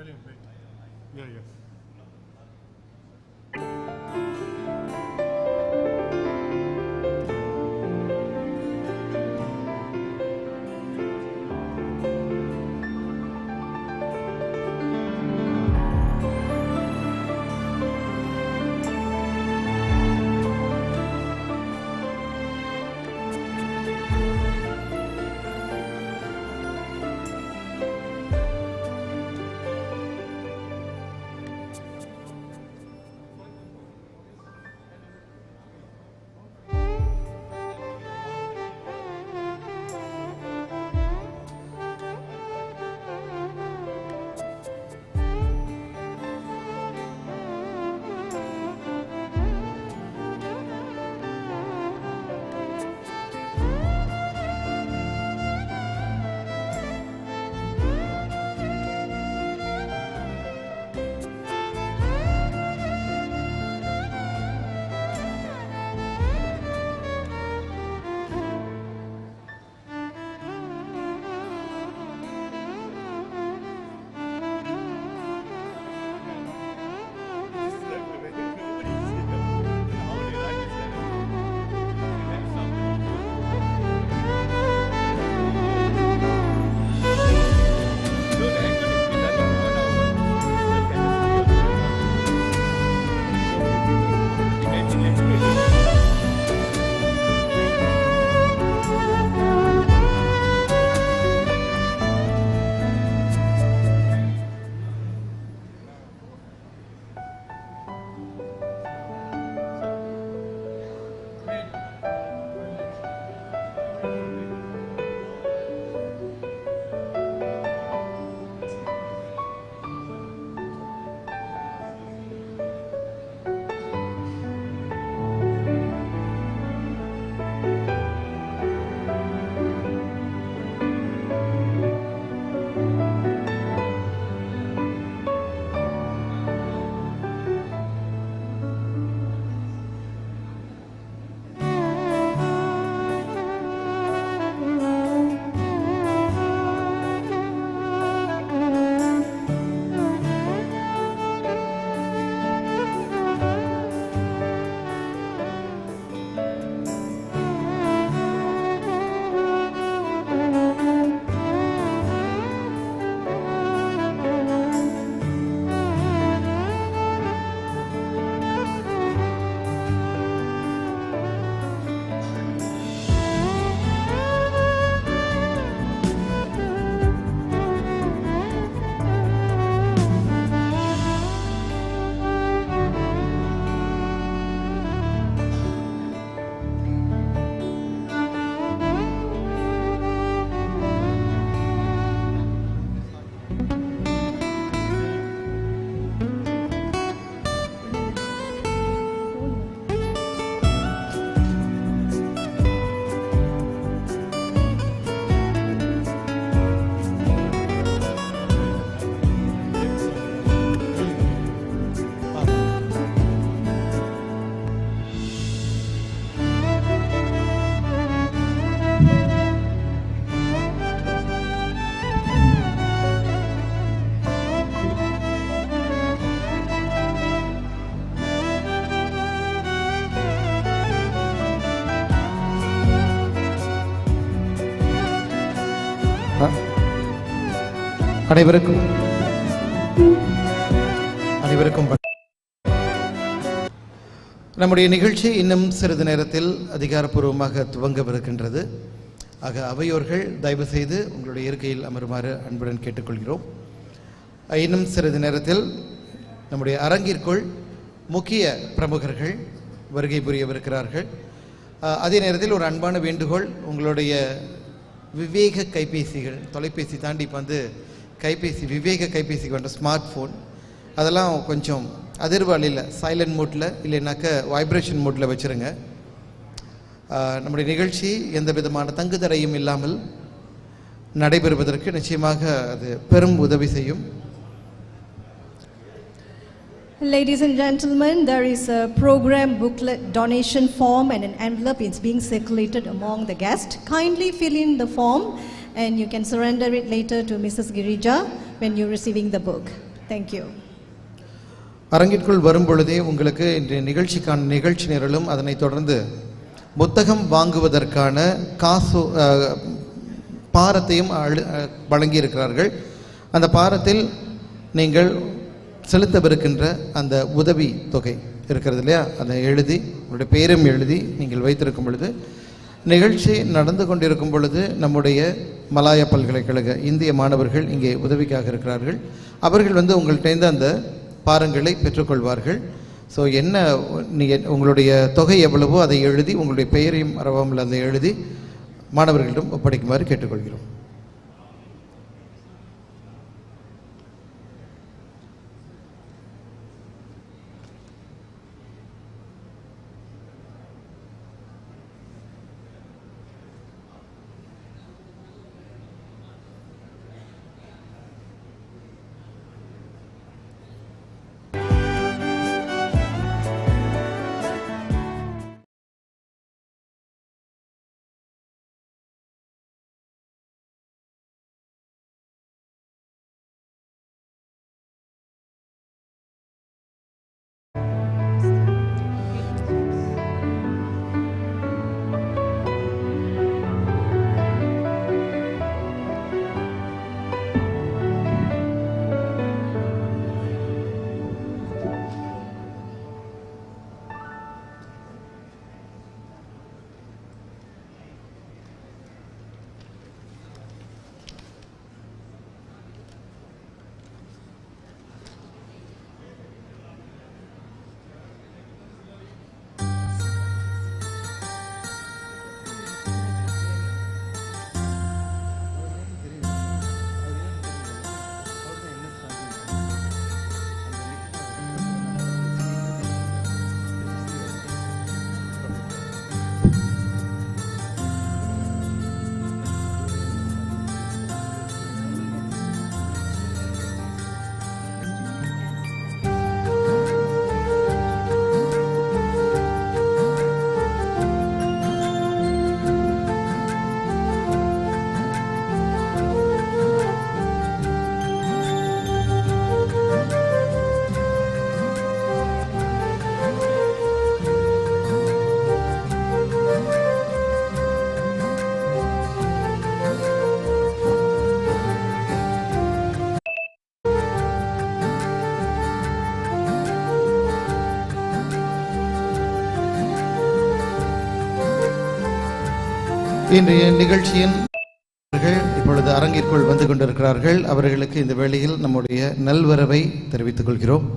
Yeah. அனைவருக்கும் நம்முடைய நிகழ்ச்சி இன்னும் சிறிது நேரத்தில் அதிகாரப்பூர்வமாக துவங்கவிருக்கின்றது. ஆக அவையோர்கள் தயவு செய்து உங்களுடைய இருக்கையில் அமருமாறு அன்புடன் கேட்டுக்கொள்கிறோம். இன்னும் சிறிது நேரத்தில் நம்முடைய அரங்கிற்குள் முக்கிய பிரமுகர்கள் வருகை புரியவிருக்கிறார்கள். அதே நேரத்தில் ஒரு அன்பான வேண்டுகோள், உங்களுடைய விவேக கைபேசிகள், தொலைபேசி தாண்டி இப்போ வந்து கைபேசி, விவேக கைபேசிக்கு வேண்ட ஸ்மார்ட் ஃபோன், அதெல்லாம் கொஞ்சம் அதிர்வாளில் சைலண்ட் மோட்டில் இல்லைனாக்க வைப்ரேஷன் மோட்டில் வச்சுருங்க. நம்முடைய நிகழ்ச்சி எந்த விதமான தங்குதடையும் இல்லாமல் நடைபெறுவதற்கு நிச்சயமாக அது பெரும் உதவி செய்யும். Ladies and gentlemen, there is a program booklet donation form and an envelope is being circulated among the guests. Kindly fill in the form and you can surrender it later to Mrs. Girija when you're receiving the book. Thank you. அரங்கிற்குள் வரும் பொழுதே உங்களுக்கு இன்றைய நிகழ்ச்சிக்கான நிகழ்ச்சி நிரலும் அதனைத் தொடர்ந்து புத்தகம் வாங்குவதற்கான காசு பாரத்தையும் வழங்கியிருக்கிறார்கள். அந்த பாரத்தில் நீங்கள் செலுத்தவிருக்கின்ற அந்த உதவி தொகை இருக்கிறது இல்லையா, அதை எழுதி உங்களுடைய பேரும் எழுதி நீங்கள் வைத்திருக்கும் பொழுது நிகழ்ச்சி நடந்து கொண்டிருக்கும் பொழுது நம்முடைய மலாயா பல்கலைக்கழக இந்திய மாணவர்கள் இங்கே உதவிக்காக இருக்கிறார்கள். அவர்கள் உங்கள்கிட்ட அந்த பாரங்களை பெற்றுக்கொள்வார்கள். ஸோ என்ன நீங்கள் உங்களுடைய தொகை எவ்வளவோ அதை எழுதி உங்களுடைய பெயரையும் மறவாமல் அதை எழுதி மாணவர்களிடம் ஒப்படைக்குமாறு கேட்டுக்கொள்கிறோம். இன்றைய நிகழ்ச்சியின் இப்பொழுது அரங்கிற்குள் வந்து கொண்டிருக்கிறார்கள். அவர்களுக்கு இந்த வேளையில் நம்முடைய நல்வரவை தெரிவித்துக் கொள்கிறோம்.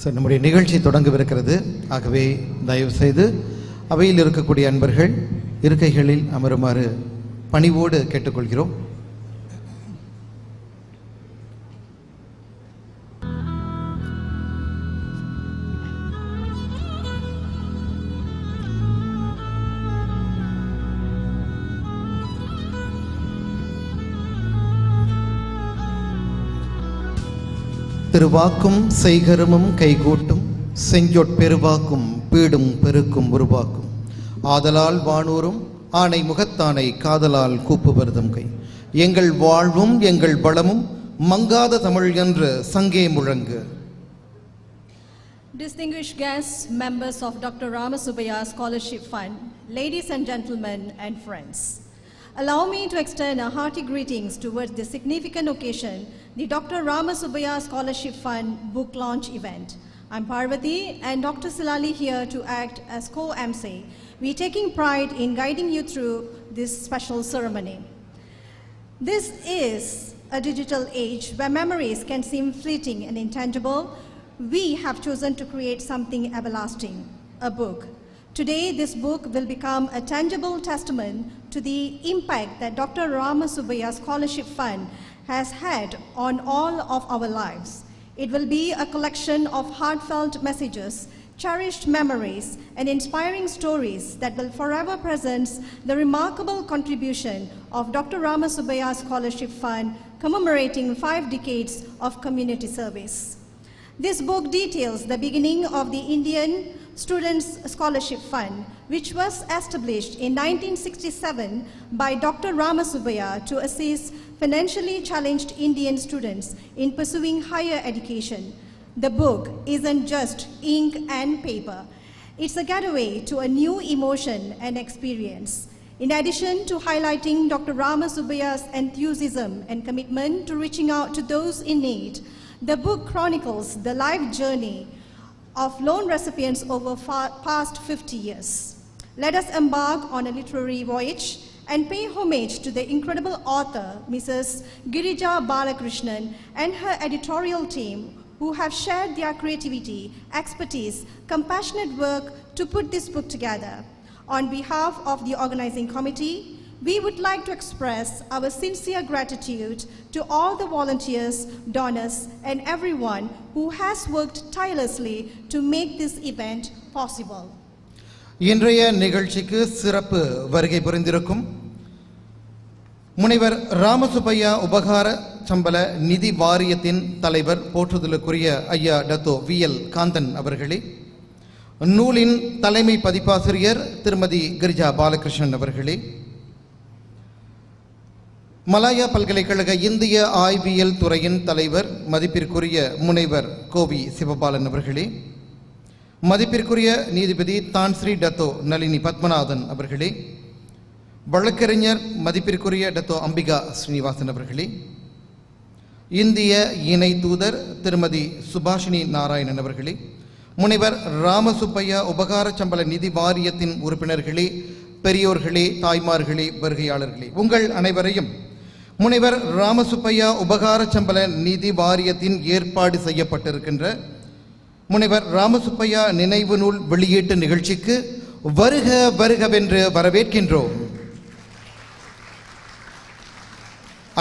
சார், நம்முடைய நிகழ்ச்சி தொடங்கவிருக்கிறது. ஆகவே தயவு செய்து அவையில் இருக்கக்கூடிய அன்பர்கள் இருக்கைகளில் அமருமாறு பணிவோடு கேட்டுக்கொள்கிறோம். திருவாக்கும் செய்கருமும் கைகூட்டும் செஞ்சொற் பெருவாக்கும் பீடும் பெருக்கும் உருவாக்கும் ஆதலால் வானூரும் ஆணை முகத்தானை காதலால் கூப்புவர்தம் கை எங்கள் வாழ்வும் எங்கள் பலமும் மங்காத தமிழ் என்று சங்கே முழங்கு. Distinguished guests, members of Dr. Rama Subbiah Scholarship Fund, ladies and gentlemen and friends. Allow me to extend a hearty greetings towards the significant occasion, the Dr. Rama Subbiah Scholarship Fund book launch event. I'm Parvati and Dr. Silali here to act as co-MC. We're taking pride in guiding you through this special ceremony. This is a digital age where memories can seem fleeting and intangible. We have chosen to create something everlasting, a book. Today, this book will become a tangible testament to the impact that Dr. Rama Subbiah Scholarship Fund has had on all of our lives. It will be a collection of heartfelt messages, cherished memories, and inspiring stories that will forever present the remarkable contribution of Dr. Rama Subbiah Scholarship Fund, commemorating 5 decades of community service. This book details the beginning of the Indian Students Scholarship Fund, which was established in 1967 by Dr. Rama Subbiah to assist financially challenged Indian students in pursuing higher education. The book isn't just ink and paper. It's a getaway to a new emotion and experience. In addition to highlighting Dr. Rama Subbiah's enthusiasm and commitment to reaching out to those in need, the book chronicles the life journey of loan recipients over past 50 years. Let us embark on a literary voyage and pay homage to the incredible author, Mrs. Girija Balakrishnan, and her editorial team, who have shared their creativity, expertise, compassionate work to put this book together. On behalf of the organizing committee, we would like to express our sincere gratitude to all the volunteers, donors, and everyone who has worked tirelessly to make this event possible. இன்றைய நிகழ்ச்சிக்கு சிறப்பு வருகை புரிந்திருக்கும் முனைவர் ராமசுப்பையா உபகார சம்பள நிதி வாரியத்தின் தலைவர் போற்றுதலுக்குரிய ஐயா டத்தோ விஎல் காந்தன் அவர்களே, நூலின் தலைமை பதிப்பாசிரியர் திருமதி கிரிஜா பாலகிருஷ்ணன் அவர்களே, மலாயா பல்கலைக்கழக இந்திய ஆய்வியல் துறையின் தலைவர் மதிப்பிற்குரிய முனைவர் கோவி சிவபாலன் அவர்களே, மதிப்பிற்குரிய நீதிபதி தான்ஸ்ரீ டத்தோ நளினி பத்மநாதன் அவர்களே, வழக்கறிஞர் மதிப்பிற்குரிய டத்தோ அம்பிகா ஸ்ரீனிவாசன் அவர்களே, இந்திய இணை தூதர் திருமதி சுபாஷினி நாராயணன் அவர்களே, முனைவர் ராமசுப்பையா உபகார சம்பள நிதி வாரியத்தின் உறுப்பினர்களே, பெரியோர்களே, தாய்மார்களே, வருகையாளர்களே, உங்கள் அனைவரையும் முனைவர் ராமசுப்பையா உபகார சம்பள நிதி வாரியத்தின் ஏற்பாடு செய்யப்பட்டிருக்கின்ற முனைவர் ராமசுப்பையா நினைவு நூல் வெளியீட்டு நிகழ்ச்சிக்கு வருக வருகவென்று வரவேற்கின்றோம்.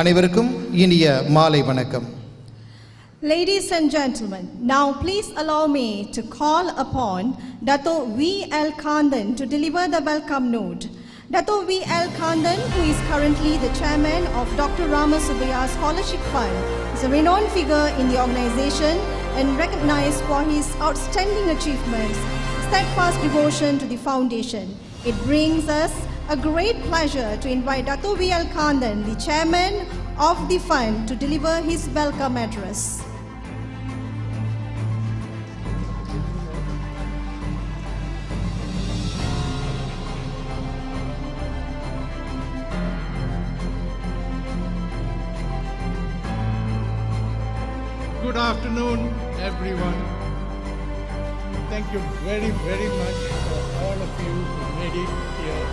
அனைவருக்கும் இனிய மாலை வணக்கம். Ladies and gentlemen, now please allow me to call upon Dato V.L. Kandan to deliver the welcome note. Dato V.L. Kandan, who is currently the chairman of Dr. Rama Subbiah Scholarship Fund, is a renowned figure in the organization and recognized for his outstanding achievements, steadfast devotion to the foundation. It brings us a great pleasure to invite Dato V.L. Kandan, the chairman of the fund, to deliver his welcome address. Good afternoon, everyone. Thank you very, very much for all of you who made it here.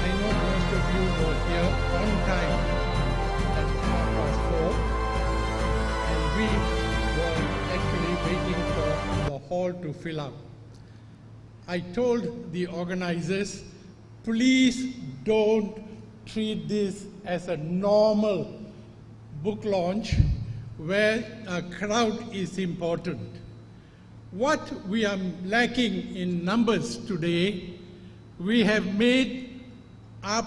I know most of you were here on time at 4:30, and we were actually waiting for hall to fill up. I told the organizers, please don't treat this as a normal book launch where a crowd is important. What we are lacking in numbers today, we have made up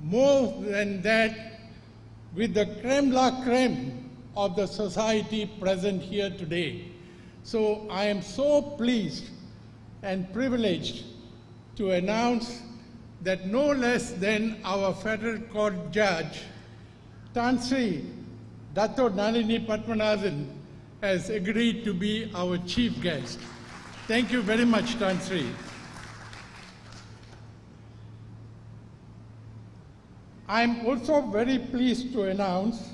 more than that with the crème la crème of the society present here today. So I am so pleased and privileged to announce that no less than our federal court judge, Tan Sri Dato Nalini Padmanathan, has agreed to be our chief guest. Thank you very much, Tan Sri. I'm also very pleased to announce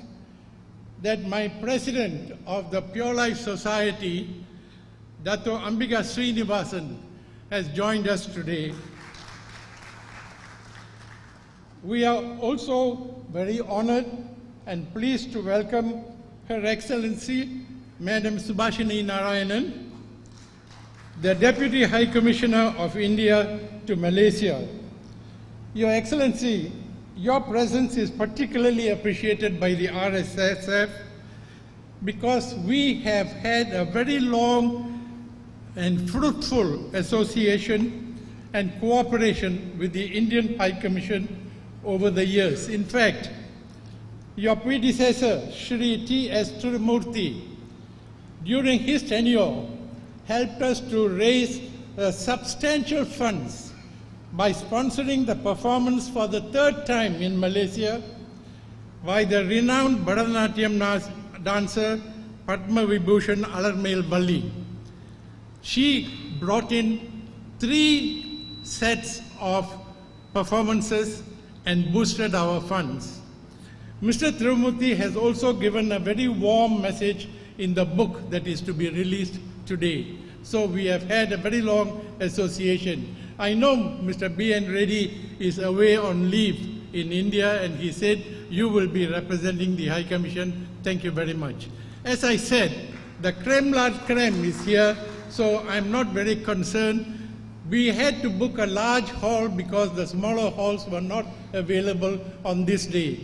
that my president of the Pure Life Society, Dato Ambika Srinivasan, has joined us today. We are also very honored and pleased to welcome Her Excellency, Madam Subhashini Narayanan, the Deputy High Commissioner of India to Malaysia. Your Excellency, your presence is particularly appreciated by the RSSF because we have had a very long and fruitful association and cooperation with the Indian High Commission over the years. In fact, your predecessor, Shri T.S. Tirumurthy, during his tenure, helped us to raise substantial funds by sponsoring the performance for the third time in Malaysia by the renowned Bharatanatyam dancer Padma Vibhushan Alarmail Valli. She brought in 3 sets of performances and boosted our funds. Mr. Tirumurthy has also given a very warm message in the book that is to be released today. So we have had a very long association. I know Mr. B.N. Reddy is away on leave in India, and he said you will be representing the High Commission. Thank you very much. As I said, the crème la crème is here, so I'm not very concerned. We had to book a large hall because the smaller halls were not available on this day.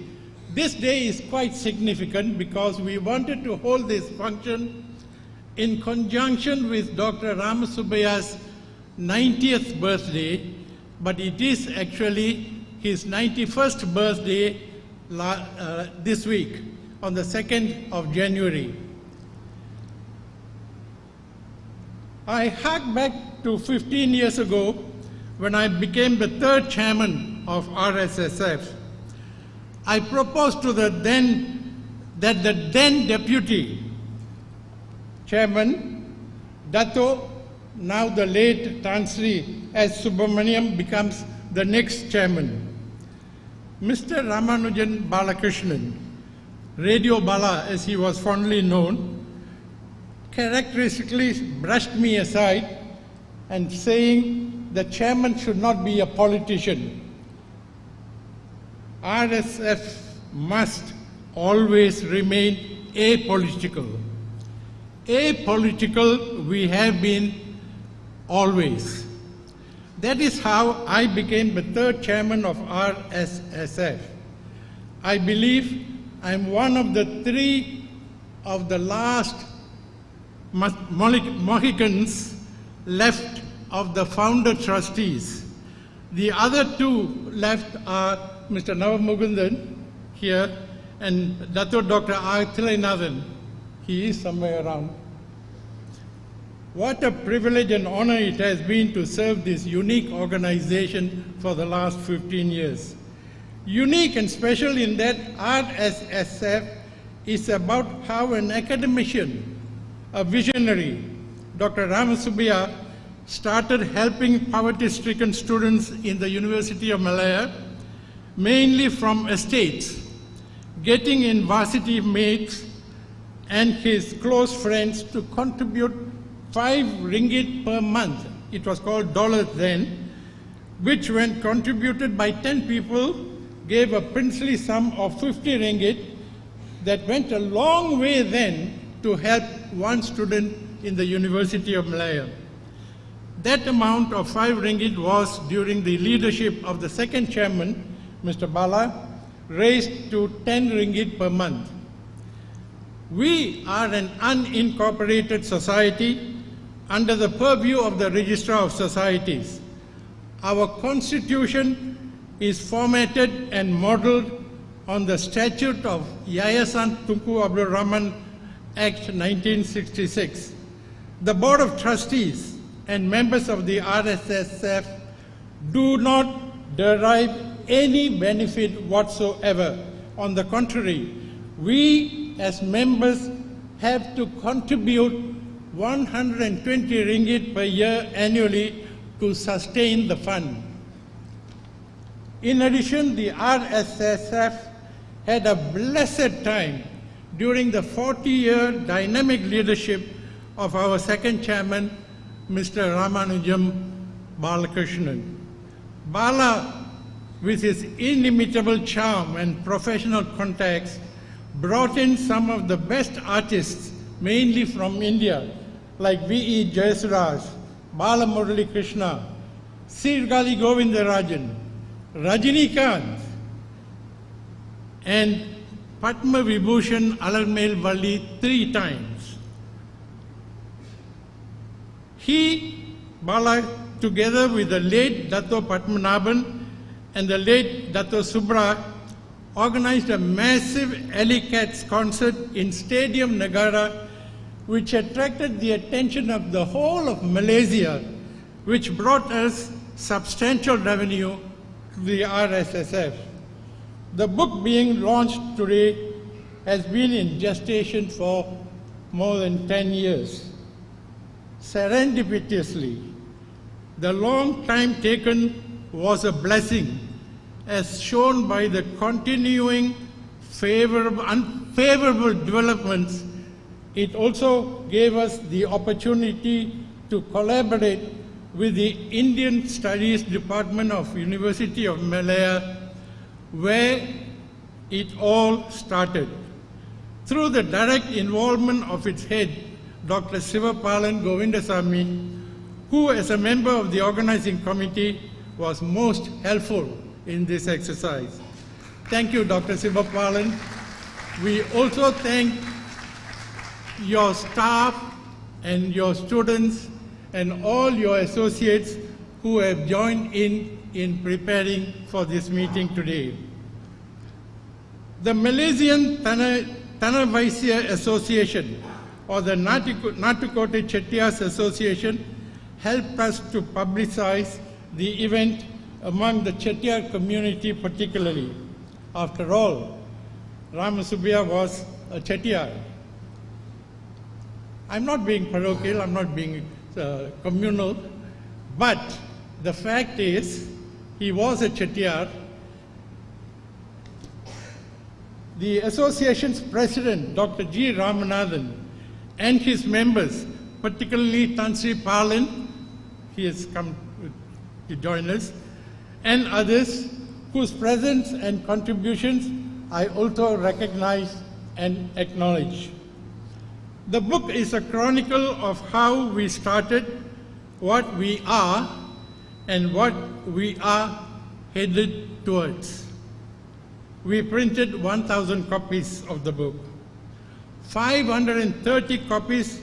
This day is quite significant because we wanted to hold this function in conjunction with Dr. Rama Subbiah's 90th birthday, but it is actually his 91st birthday this week, on the 2nd of January. I hark back to 15 years ago when I became the 3rd chairman of RSSF. I proposed to the then deputy chairman, Dato, now the late Tan Sri S. Subramaniam, becomes the next chairman. Mr. Ramanujan Balakrishnan, Radio Bala as he was fondly known, characteristically brushed me aside and saying the chairman should not be a politician. RSF must always remain apolitical. Apolitical we have been always. That is how I became the 3rd chairman of RSSF. I believe I'm one of the 3 of the last Mohicans left of the founder trustees. The other 2 left are Mr. Navamugundan here and Dato Dr. R. Thilainathan. He is somewhere around. What a privilege and honor it has been to serve this unique organization for the last 15 years. Unique and special in that RSSF is about how an academician, a visionary, Dr. Rama Subbiah, started helping poverty-stricken students in the University of Malaya, mainly from estates, getting in varsity mates and his close friends to contribute 5 ringgit per month. It was called dollars then, which when contributed by 10 people, gave a princely sum of 50 ringgit that went a long way then to help one student in the University of Malaya. That amount of 5 ringgit was, during the leadership of the second chairman, Mr. Bala, raised to 10 ringgit per month. We are an unincorporated society under the purview of the Registrar of Societies. Our constitution is formatted and modeled on the statute of Yayasan Tunku Abdul Rahman Act 1966. The Board of Trustees and members of the RSSF do not derive any benefit whatsoever. On the contrary, we as members have to contribute 120 ringgit per year annually to sustain the fund. In addition, the RSSF had a blessed time during the 40-year dynamic leadership of our second chairman, Mr. Ramanujam Balakrishnan. Bala, with his inimitable charm and professional contacts, brought in some of the best artists, mainly from India, like V.E. Jayasuraj, Bala Murali Krishna, Sirgali Govindarajan, Rajinikanth, and Padma Vibhushan Alarmail Valli 3 times. He, Bala, together with the late Dato Padmanabhan and the late Dato Subra, organized a massive Alicats concert in Stadium Nagara, which attracted the attention of the whole of Malaysia, which brought us substantial revenue to the RSSF. The book being launched today has been in gestation for more than 10 years. Serendipitously, the long time taken was a blessing, as shown by the continuing unfavorable developments. It also gave us the opportunity to collaborate with the Indian Studies Department of University of Malaya, where it all started. Through the direct involvement of its head, Dr. Sivapalan Govindasamy, who as a member of the organizing committee was most helpful in this exercise. Thank you, Dr. Sivapalan. We also thank your staff and your students and all your associates who have joined in preparing for this meeting today. The Malaysian Tanavaisya Association, or the Natukote Chettiars Association, helped us to publicize the event among the Chettiar community particularly. After all, Rama Subbiah was a Chettiar. I'm not being parochial, I'm not being communal, but the fact is, he was a Chettiar. The association's president, Dr. G. Ramanathan, and his members, particularly Tan Sri Palan, he has come to join us, and others whose presence and contributions I also recognize and acknowledge. The book is a chronicle of how we started, what we are, and what we are headed towards. We printed 1,000 copies of the book. 530 copies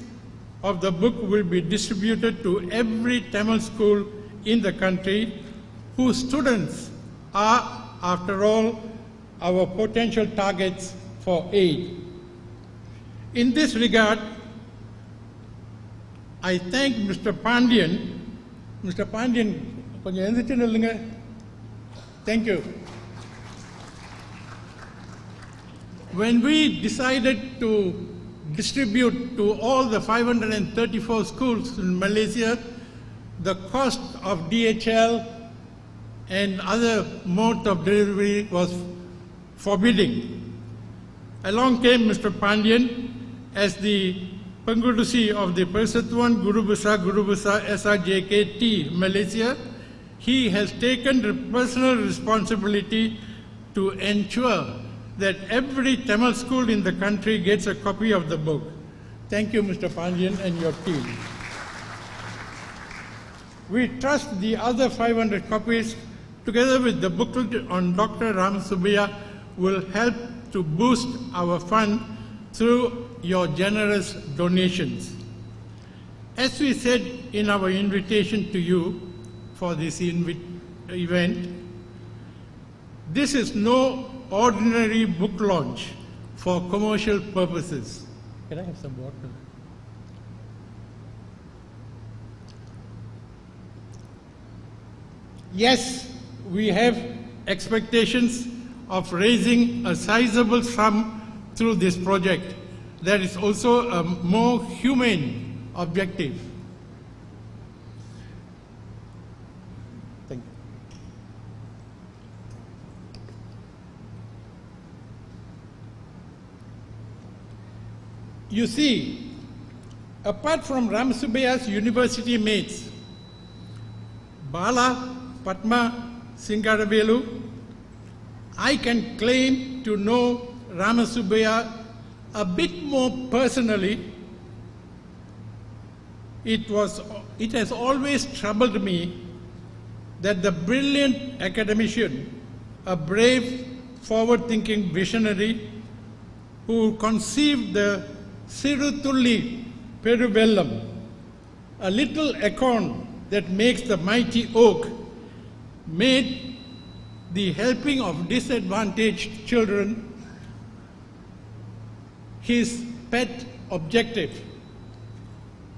of the book will be distributed to every Tamil school in the country, whose students are, after all, our potential targets for aid. In this regard, I thank Mr. Pandian. Mr. Pandian, thank you. When we decided to distribute to all the 534 schools in Malaysia, the cost of DHL and other mode of delivery was forbidding. Along came Mr. Pandian as the Pengurusi of the Persatuan Guru Besar SRJKT Malaysia. He has taken the personal responsibility to ensure that every Tamil school in the country gets a copy of the book. Thank you, Mr. Pandian and your team. We trust the other 500 copies, together with the booklet on Dr. Rama Subbiah, will help to boost our fund through your generous donations. As we said in our invitation to you for this event, this is no ordinary book launch for commercial purposes. Can I have some water? Yes, we have expectations of raising a sizable sum through this project. There is also a more humane objective. Thank you. You see, apart from Rama Subbiah's university mates, Bala, Padma, Singaravelu, I can claim to know Rama Subbiah a bit more personally. It has always troubled me that the brilliant academician, a brave, forward-thinking visionary who conceived the Sirutulli Perubellum, a little acorn that makes the mighty oak, made the helping of disadvantaged children his pet objective,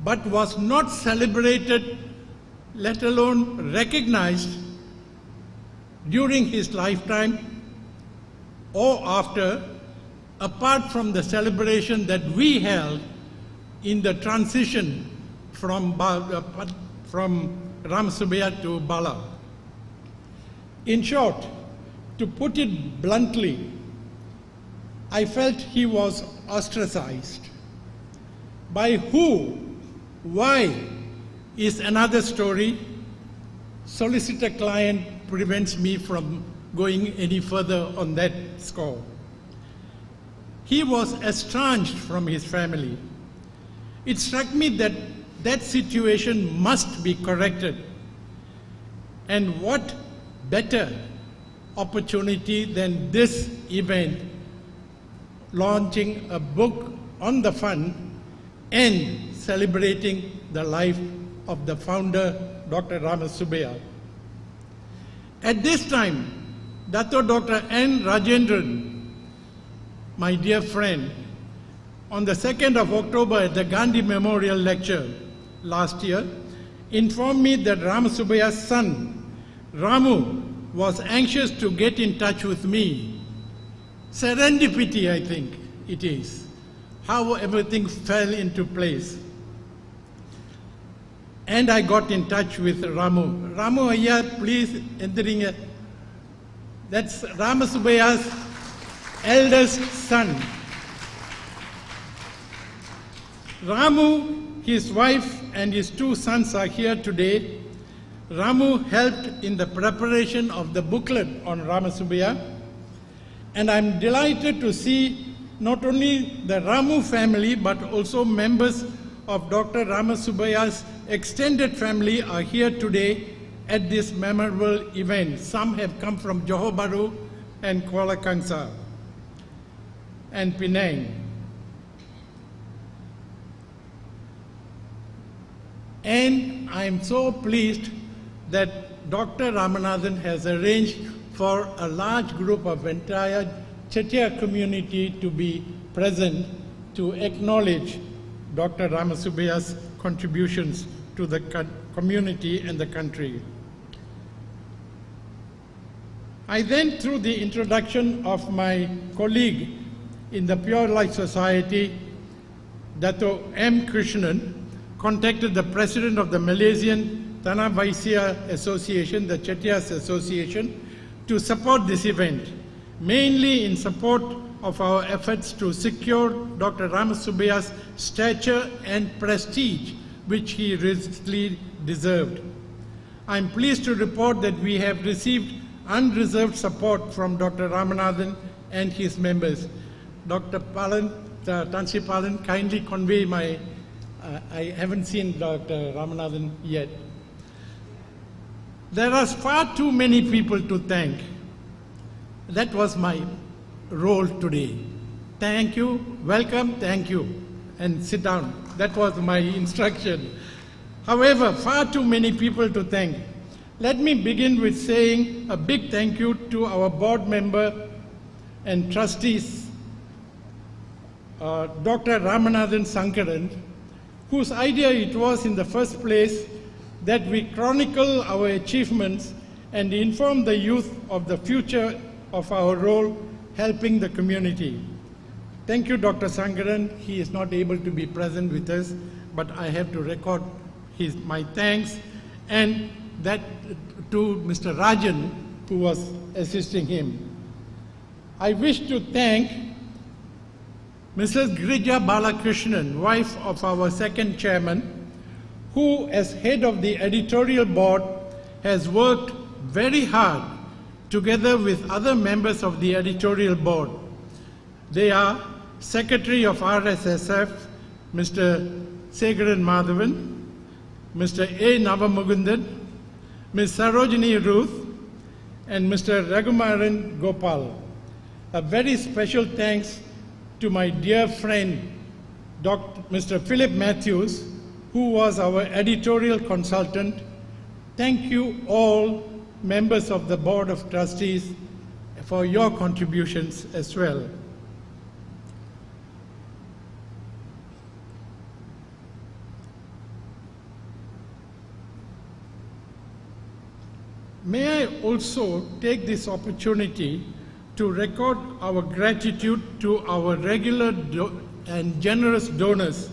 but was not celebrated, let alone recognized, during his lifetime or after, apart from the celebration that we held in the transition from Rama Subbiah to Bala. In short, to put it bluntly, I felt he was ostracized. By who, why, is another story. Solicitor-client prevents me from going any further on that score. He was estranged from his family. It struck me that that situation must be corrected. And what better opportunity than this event, launching a book on the fund and celebrating the life of the founder, Dr. Rama Subbiah. At this time, Dr. N. Rajendran, my dear friend, on the 2nd of October at the Gandhi Memorial Lecture last year, informed me that Rama Subbiah's son, Ramu, was anxious to get in touch with me. Serendipity, I think it is, how everything fell into place. And I got in touch with Ramu. Ramu, ayya, please, entering. That's Rama Subbiah's eldest son. Ramu, his wife, and his 2 sons are here today. Ramu helped in the preparation of the booklet on Rama Subbiah, and I'm delighted to see not only the Ramu family but also members of Dr. Rama Subbiah's extended family are here today at this memorable event. Some have come from Johor Bahru and Kuala Kangsar and Penang. And I'm so pleased that Dr. Ramanathan has arranged for a large group of entire Chettiar community to be present to acknowledge Dr. Rama Subbiah's contributions to the community and the country. I then, through the introduction of my colleague in the Pure Life Society, Dato M. Krishnan, contacted the president of the Malaysian Tanah Vaisya Association, the Chettiars Association, to support this event, mainly in support of our efforts to secure Dr. Rama Subbiah's stature and prestige, which he richly deserved. I'm pleased to report that we have received unreserved support from Dr. Ramanathan and his members. Dr. Palan Mr. Tansipalan kindly convey my, I haven't seen Dr. Ramanathan yet. There are far too many people to thank. That was my role today. Thank you, welcome, thank you, and sit down. That was my instruction. However, far too many people to thank. Let me begin with saying a big thank you to our board member and trustees, Dr. Ramanathan Sankaran, whose idea it was in the first place that we chronicle our achievements and inform the youth of the future of our role helping the community. Thank you, Dr. Sankaran. He is not able to be present with us, but I have to record my thanks, and that to Mr. Rajan, who was assisting him. I wish to thank Mrs. Girija Balakrishnan, wife of our second chairman, who as head of the editorial board has worked very hard together with other members of the editorial board. They are Secretary of RSSF, Mr. Segaran Madhavan, Mr. A. Navamugundan, Ms. Sarojini Ruth, and Mr. Raghumaran Gopal. A very special thanks to my dear friend, Mr. Philip Matthews, who was our editorial consultant. Thank you all members of the Board of Trustees for your contributions as well. May I also take this opportunity to record our gratitude to our regular and generous donors,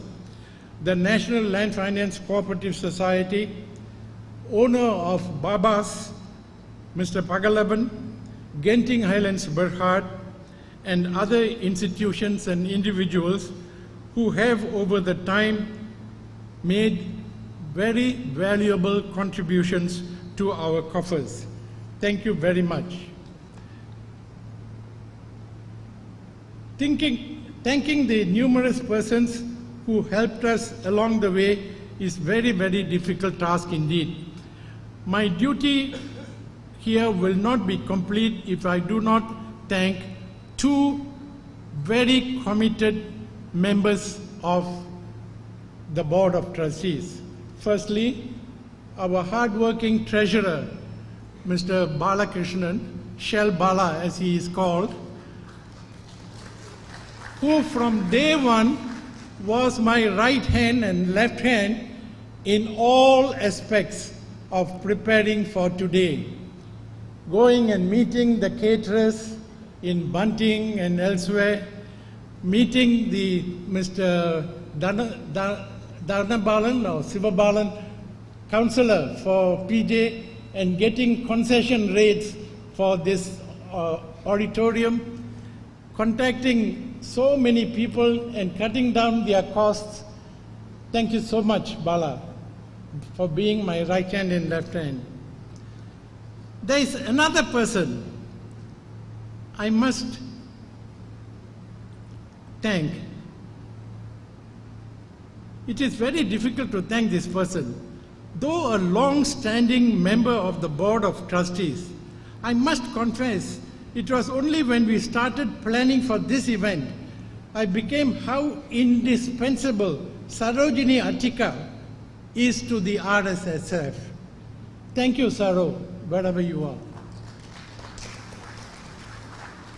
the National Land Finance Cooperative Society, owner of Babas, Mr. Pagalaban, Genting Highlands Berhad, and other institutions and individuals who have over the time made very valuable contributions to our coffers. Thank you very much. Thanking the numerous persons who helped us along the way is very, very difficult task indeed. My duty here will not be complete if I do not thank two very committed members of the Board of Trustees. Firstly, our hard-working treasurer, Mr. Balakrishnan, Shell Bala as he is called, who from day one was my right hand and left hand in all aspects of preparing for today. Going and meeting the caterers in Bunting and elsewhere, meeting the Mr. Darnabalan or Sivabalan, councillor for PJ, and getting concession rates for this auditorium, contacting so many people and cutting down their costs. Thank you so much, Bala, for being my right hand and left hand. There is another person I must thank. It is very difficult to thank this person. Though a long-standing member of the Board of Trustees, I must confess it was only when we started planning for this event I became how indispensable Sarojini Attika is to the RSSF. Thank you, Saro, wherever you are.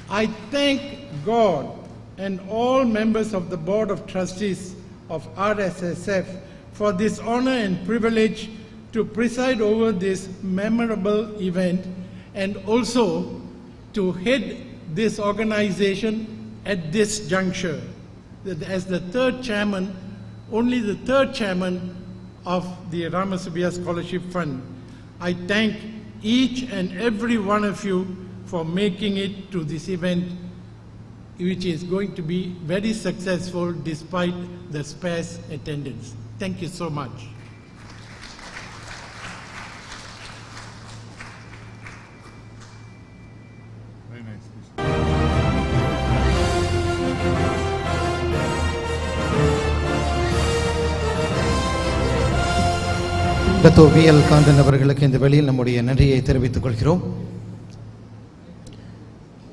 I thank God and all members of the Board of Trustees of RSSF for this honor and privilege to preside over this memorable event and also to head this organization at this juncture. As the third chairman, only the third chairman of the Rama Subbiah Scholarship Fund, I thank each and every one of you for making it to this event, which is going to be very successful despite the sparse attendance. Thank you so much. Very nice. Dato V L. Kanthan அவர்களுக்கு இந்த வேளையில் நம்முடைய நன்றியை தெரிவித்துக் கொள்கிறோம்.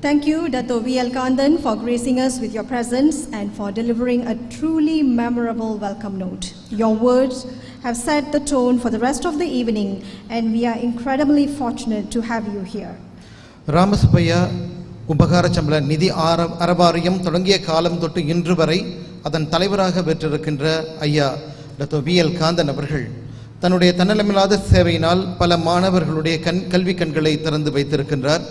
Thank you, Dato V.L. Kandan, for gracing us with your presence and for delivering a truly memorable welcome note. Your words have set the tone for the rest of the evening, and we are incredibly fortunate to have you here. Rama Subbaiah உபகார சம்பள நிதி அறவாரியம் தொடங்கிய காலம் தொட்டு இன்று வரை அதன் தலைவராக பெற்றிருக்கின்ற ஐயா டத்தோ வி.எல். காந்தன் அவர்கள் தன்னுடைய தன்னலமில்லாத சேவையினால் பல மாணவர்களுடைய கல்வி கண்களை திறந்து வைத்திருக்கின்றார்.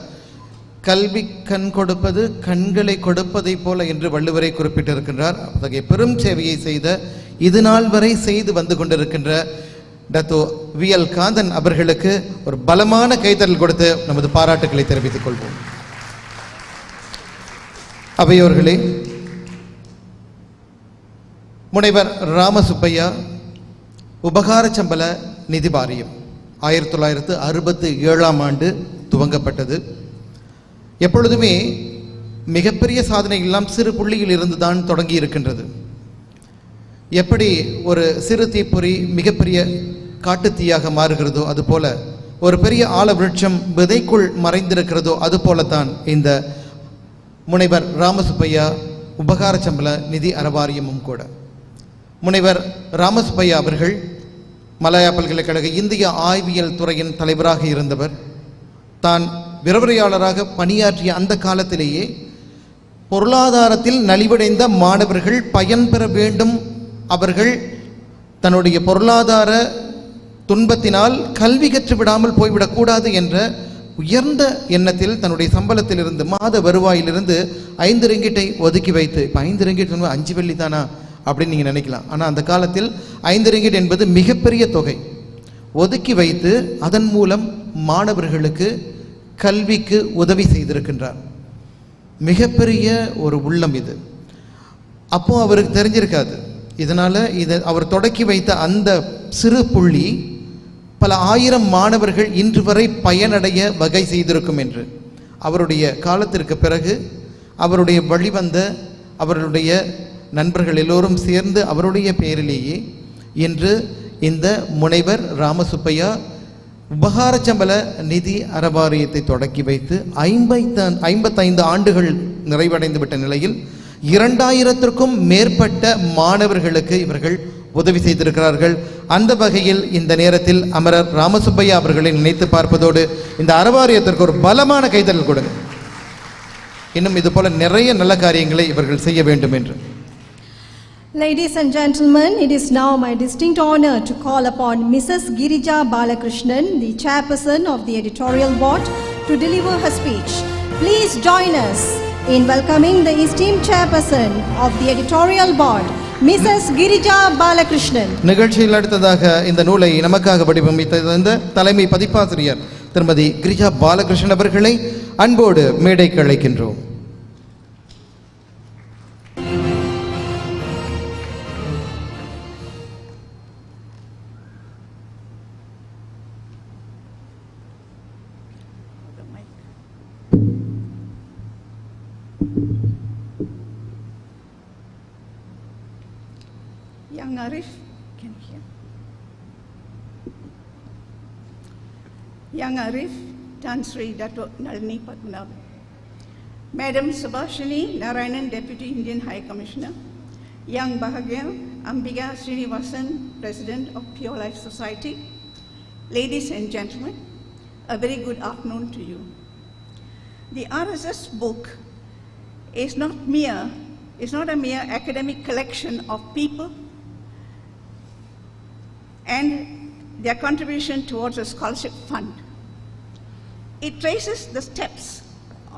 கல்வி கண் கொடுப்பது கண்களை கொடுப்பதை போல என்று வள்ளுவரை குறிப்பிட்டிருக்கின்றார். அத்தகைய பெரும் சேவையை செய்த இது நாள் வரை செய்து வந்து கொண்டிருக்கின்ற டத்தோ வி.எல். காந்தன் அவர்களுக்கு ஒரு பலமான கைத்தறல் கொடுத்து நமது பாராட்டுக்களை தெரிவித்துக் கொள்வோம். அவையோர்களே, முனைவர் ராம சுப்பையா உபகார சம்பள நிதி வாரியம் 1967ஆம் ஆண்டு துவங்கப்பட்டது. எப்பொழுதுமே மிகப்பெரிய சாதனை எல்லாம் சிறு புள்ளியில் இருந்து தான் தொடங்கி இருக்கின்றது. எப்படி ஒரு சிறு தீப்பொறி மிகப்பெரிய காட்டுத்தீயாக மாறுகிறதோ அதுபோல ஒரு பெரிய ஆல விருட்சம் விதைக்குள் மறைந்திருக்கிறதோ அதுபோலத்தான் இந்த முனைவர் ராமசுப்பையா உபகார சம்பள நிதி அறவாரியமும் கூட. முனைவர் ராமசுப்பையா அவர்கள் மலாயா பல்கலைக்கழக இந்திய ஆய்வியல் துறையின் தலைவராக இருந்தவர். தான் விரிவுரையாளராக பணியாற்றிய அந்த காலத்திலேயே பொருளாதாரத்தில் நலிவடைந்த மாணவர்கள் பயன்பெற வேண்டும், அவர்கள் தன்னுடைய பொருளாதார துன்பத்தினால் கல்வி கற்று விடாமல் போய்விடக்கூடாது என்ற உயர்ந்த எண்ணத்தில் தன்னுடைய சம்பளத்திலிருந்து மாத வருவாயிலிருந்து 5 ரிங்கிட்டை ஒதுக்கி வைத்து, இப்போ 5 ரிங்கிட் 5 வெள்ளி தானா அப்படின்னு நீங்கள் நினைக்கலாம். ஆனால் அந்த காலத்தில் 5 ரிங்கிட் என்பது மிகப்பெரிய தொகை. ஒதுக்கி வைத்து அதன் மூலம் மாணவர்களுக்கு கல்விக்கு உதவி செய்திருக்கின்றார். மிகப்பெரிய ஒரு உள்ளம் இது. அப்போ அவருக்கு தெரிஞ்சிருக்காது. இதனால் அவர் தொடக்கி வைத்த அந்த சிறு புள்ளி பல ஆயிரம் மாணவர்கள் இன்று வரை பயனடைய வகை செய்திருக்கும் என்று. அவருடைய காலத்திற்கு பிறகு அவருடைய வழிவந்த அவருடைய நண்பர்கள் எல்லோரும் சேர்ந்து அவருடைய பெயரிலேயே இன்று இந்த முனைவர் ராமசுப்பையா உபகார சம்பள நிதி அறவாரியத்தை தொடக்கி வைத்து 55 ஆண்டுகள் நிறைவடைந்து விட்ட நிலையில் 2000க்கும் மேற்பட்ட மாணவர்களுக்கு இவர்கள் உதவி செய்திருக்கிறார்கள். அந்த வகையில் இந்த நேரத்தில் அமரர் ராமசுப்பையா அவர்களை நினைத்து பார்ப்பதோடு இந்த அறவாரியத்திற்கு ஒரு பலமான கைதட்டல் கொடுங்க. இன்னும் இது போல நிறைய நல்ல காரியங்களை இவர்கள் செய்ய வேண்டும் என்று. Ladies and gentlemen, it is now my distinct honor to call upon Mrs. Girija Balakrishnan, the chairperson of the editorial board, to deliver her speech. Please join us in welcoming the esteemed chairperson of the editorial board, Mrs. Girija Balakrishnan. நிகழ்ச்சியில் அடுத்ததாக இந்த நூலை நமக்காக வடிவமைத்த தலைமை பதிப்பாசிரியர் திருமதி கிரிஜா பாலகிருஷ்ணன் அவர்களை அன்போடு மேடைக்கு அழைக்கின்றோம். Young Arif, can you hear? Young Arif, Tan Sri Dato Nalini Padmanabhan. Madam Subhashini Narayanan, Deputy Indian High Commissioner. Young Bahagya Ambiga Srinivasan, President of Pure Life Society. Ladies and gentlemen, a very good afternoon to you. The RSS book is not a mere academic collection of people and their contribution towards a scholarship fund. It traces the steps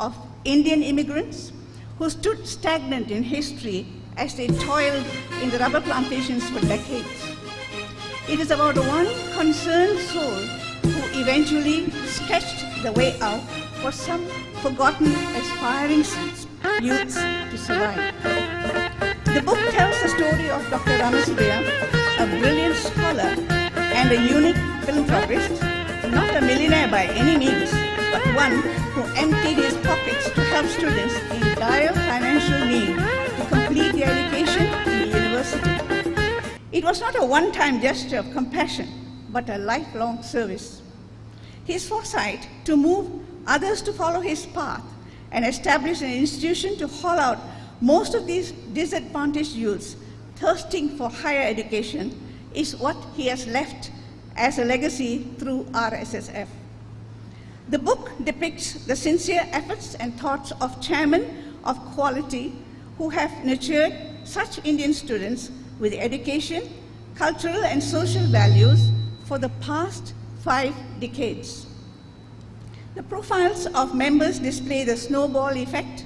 of Indian immigrants who stood stagnant in history as they toiled in the rubber plantations for decades. It is about one concerned soul who eventually sketched the way out for some forgotten aspiring youths to survive. The book tells the story of Dr. Rama Subbiah, a brilliant scholar and a unique philanthropist, not a millionaire by any means, but one who emptied his pockets to help students in dire financial need to complete their education in the university. It was not a one-time gesture of compassion, but a lifelong service. His foresight to move others to follow his path and establish an institution to haul out most of these disadvantaged youths thirsting for higher education is what he has left as a legacy through RSSF. The book depicts the sincere efforts and thoughts of chairmen of quality who have nurtured such Indian students with education, cultural and social values for the past 5 decades. The profiles of members display the snowball effect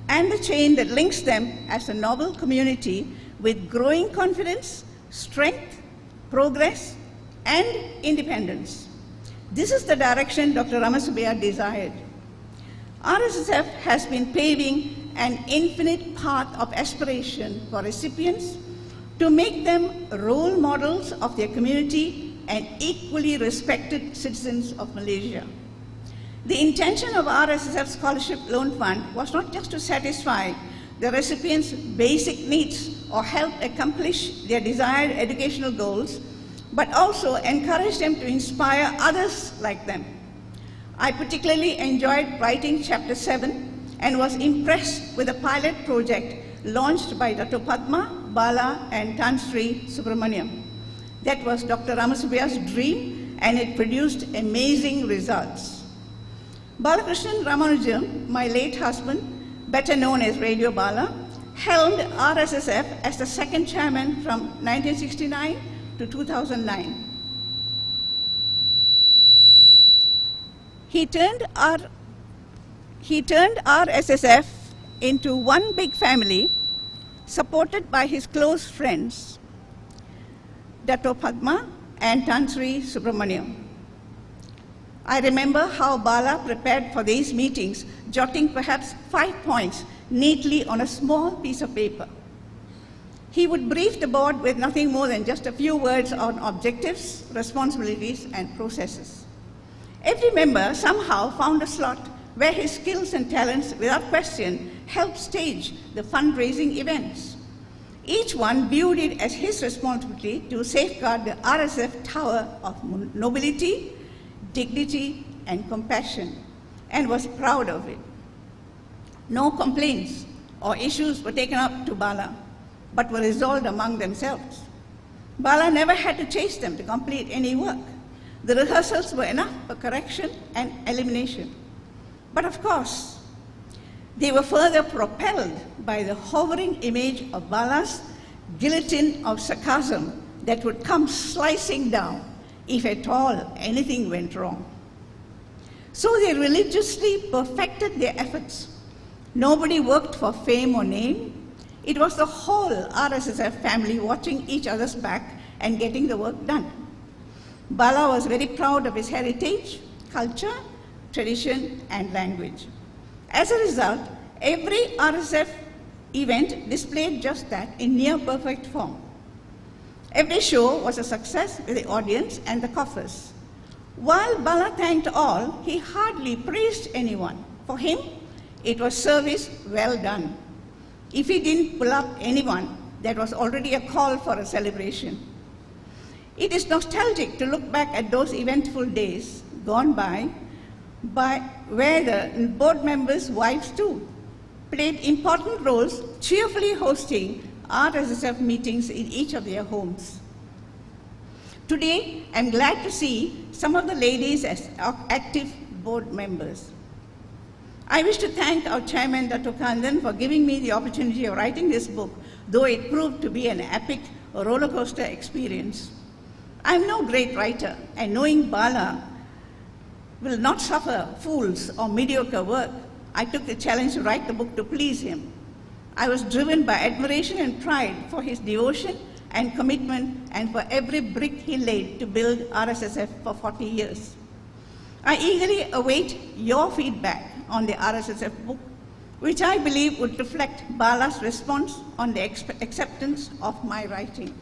and the chain that links them as a novel community with growing confidence, strength, progress, and independence. This is the direction Dr. Rama Subbiah desired. RSSF has been paving an infinite path of aspiration for recipients to make them role models of their community and equally respected citizens of Malaysia. The intention of RSSF Scholarship Loan Fund was not just to satisfy the recipients' basic needs or help accomplish their desired educational goals, but also encourage them to inspire others like them. I particularly enjoyed writing Chapter 7 and was impressed with the pilot project launched by Dr. Padma, Bala, and Tan Sri Subramaniam. That was Dr. Rama Subbiah's dream, and it produced amazing results. Balakrishnan Ramanujam, my late husband, better known as Radio Bala, helmed RSSF as the second chairman from 1969 to 2009. He turned RSSF into one big family, supported by his close friends, Dr. Padma and Tan Sri Subramaniam. I remember how Bala prepared for these meetings, jotting perhaps 5 points neatly on a small piece of paper. He would brief the board with nothing more than just a few words on objectives, responsibilities, and processes. Every member somehow found a slot where his skills and talents, without question, helped stage the fundraising events. Each one viewed it as his responsibility to safeguard the RSF tower of nobility, dignity, and compassion, and was proud of it. No complaints or issues were taken up to Bala, but were resolved among themselves. Bala never had to chase them to complete any work. The rehearsals were enough for correction and elimination. But of course, they were further propelled by the hovering image of Bala's guillotine of sarcasm that would come slicing down if at all anything went wrong. So they religiously perfected their efforts. Nobody worked for fame or name. It was the whole RSSF family watching each other's back and getting the work done. Bala was very proud of his heritage, culture, tradition, and language. As a result, every RSF event displayed just that in near perfect form. Every show was a success with the audience and the coffers. While Bala thanked all, he hardly praised anyone. For him, it was service well done. If he didn't pull up anyone, that was already a call for a celebration. It is nostalgic to look back at those eventful days gone by where the board members' wives too played important roles, cheerfully hosting RSSF meetings in each of their homes. Today, I'm glad to see some of the ladies as active board members. I wish to thank our chairman, Dr. Kandan, for giving me the opportunity of writing this book, though it proved to be an epic roller coaster experience. I'm no great writer, and knowing Bala will not suffer fools or mediocre work, I took the challenge to write the book to please him. I was driven by admiration and pride for his devotion and commitment and for every brick he laid to build RSSF for 40 years. I eagerly await your feedback on the RSSF book, which I believe would reflect Bala's response on the acceptance of my writing.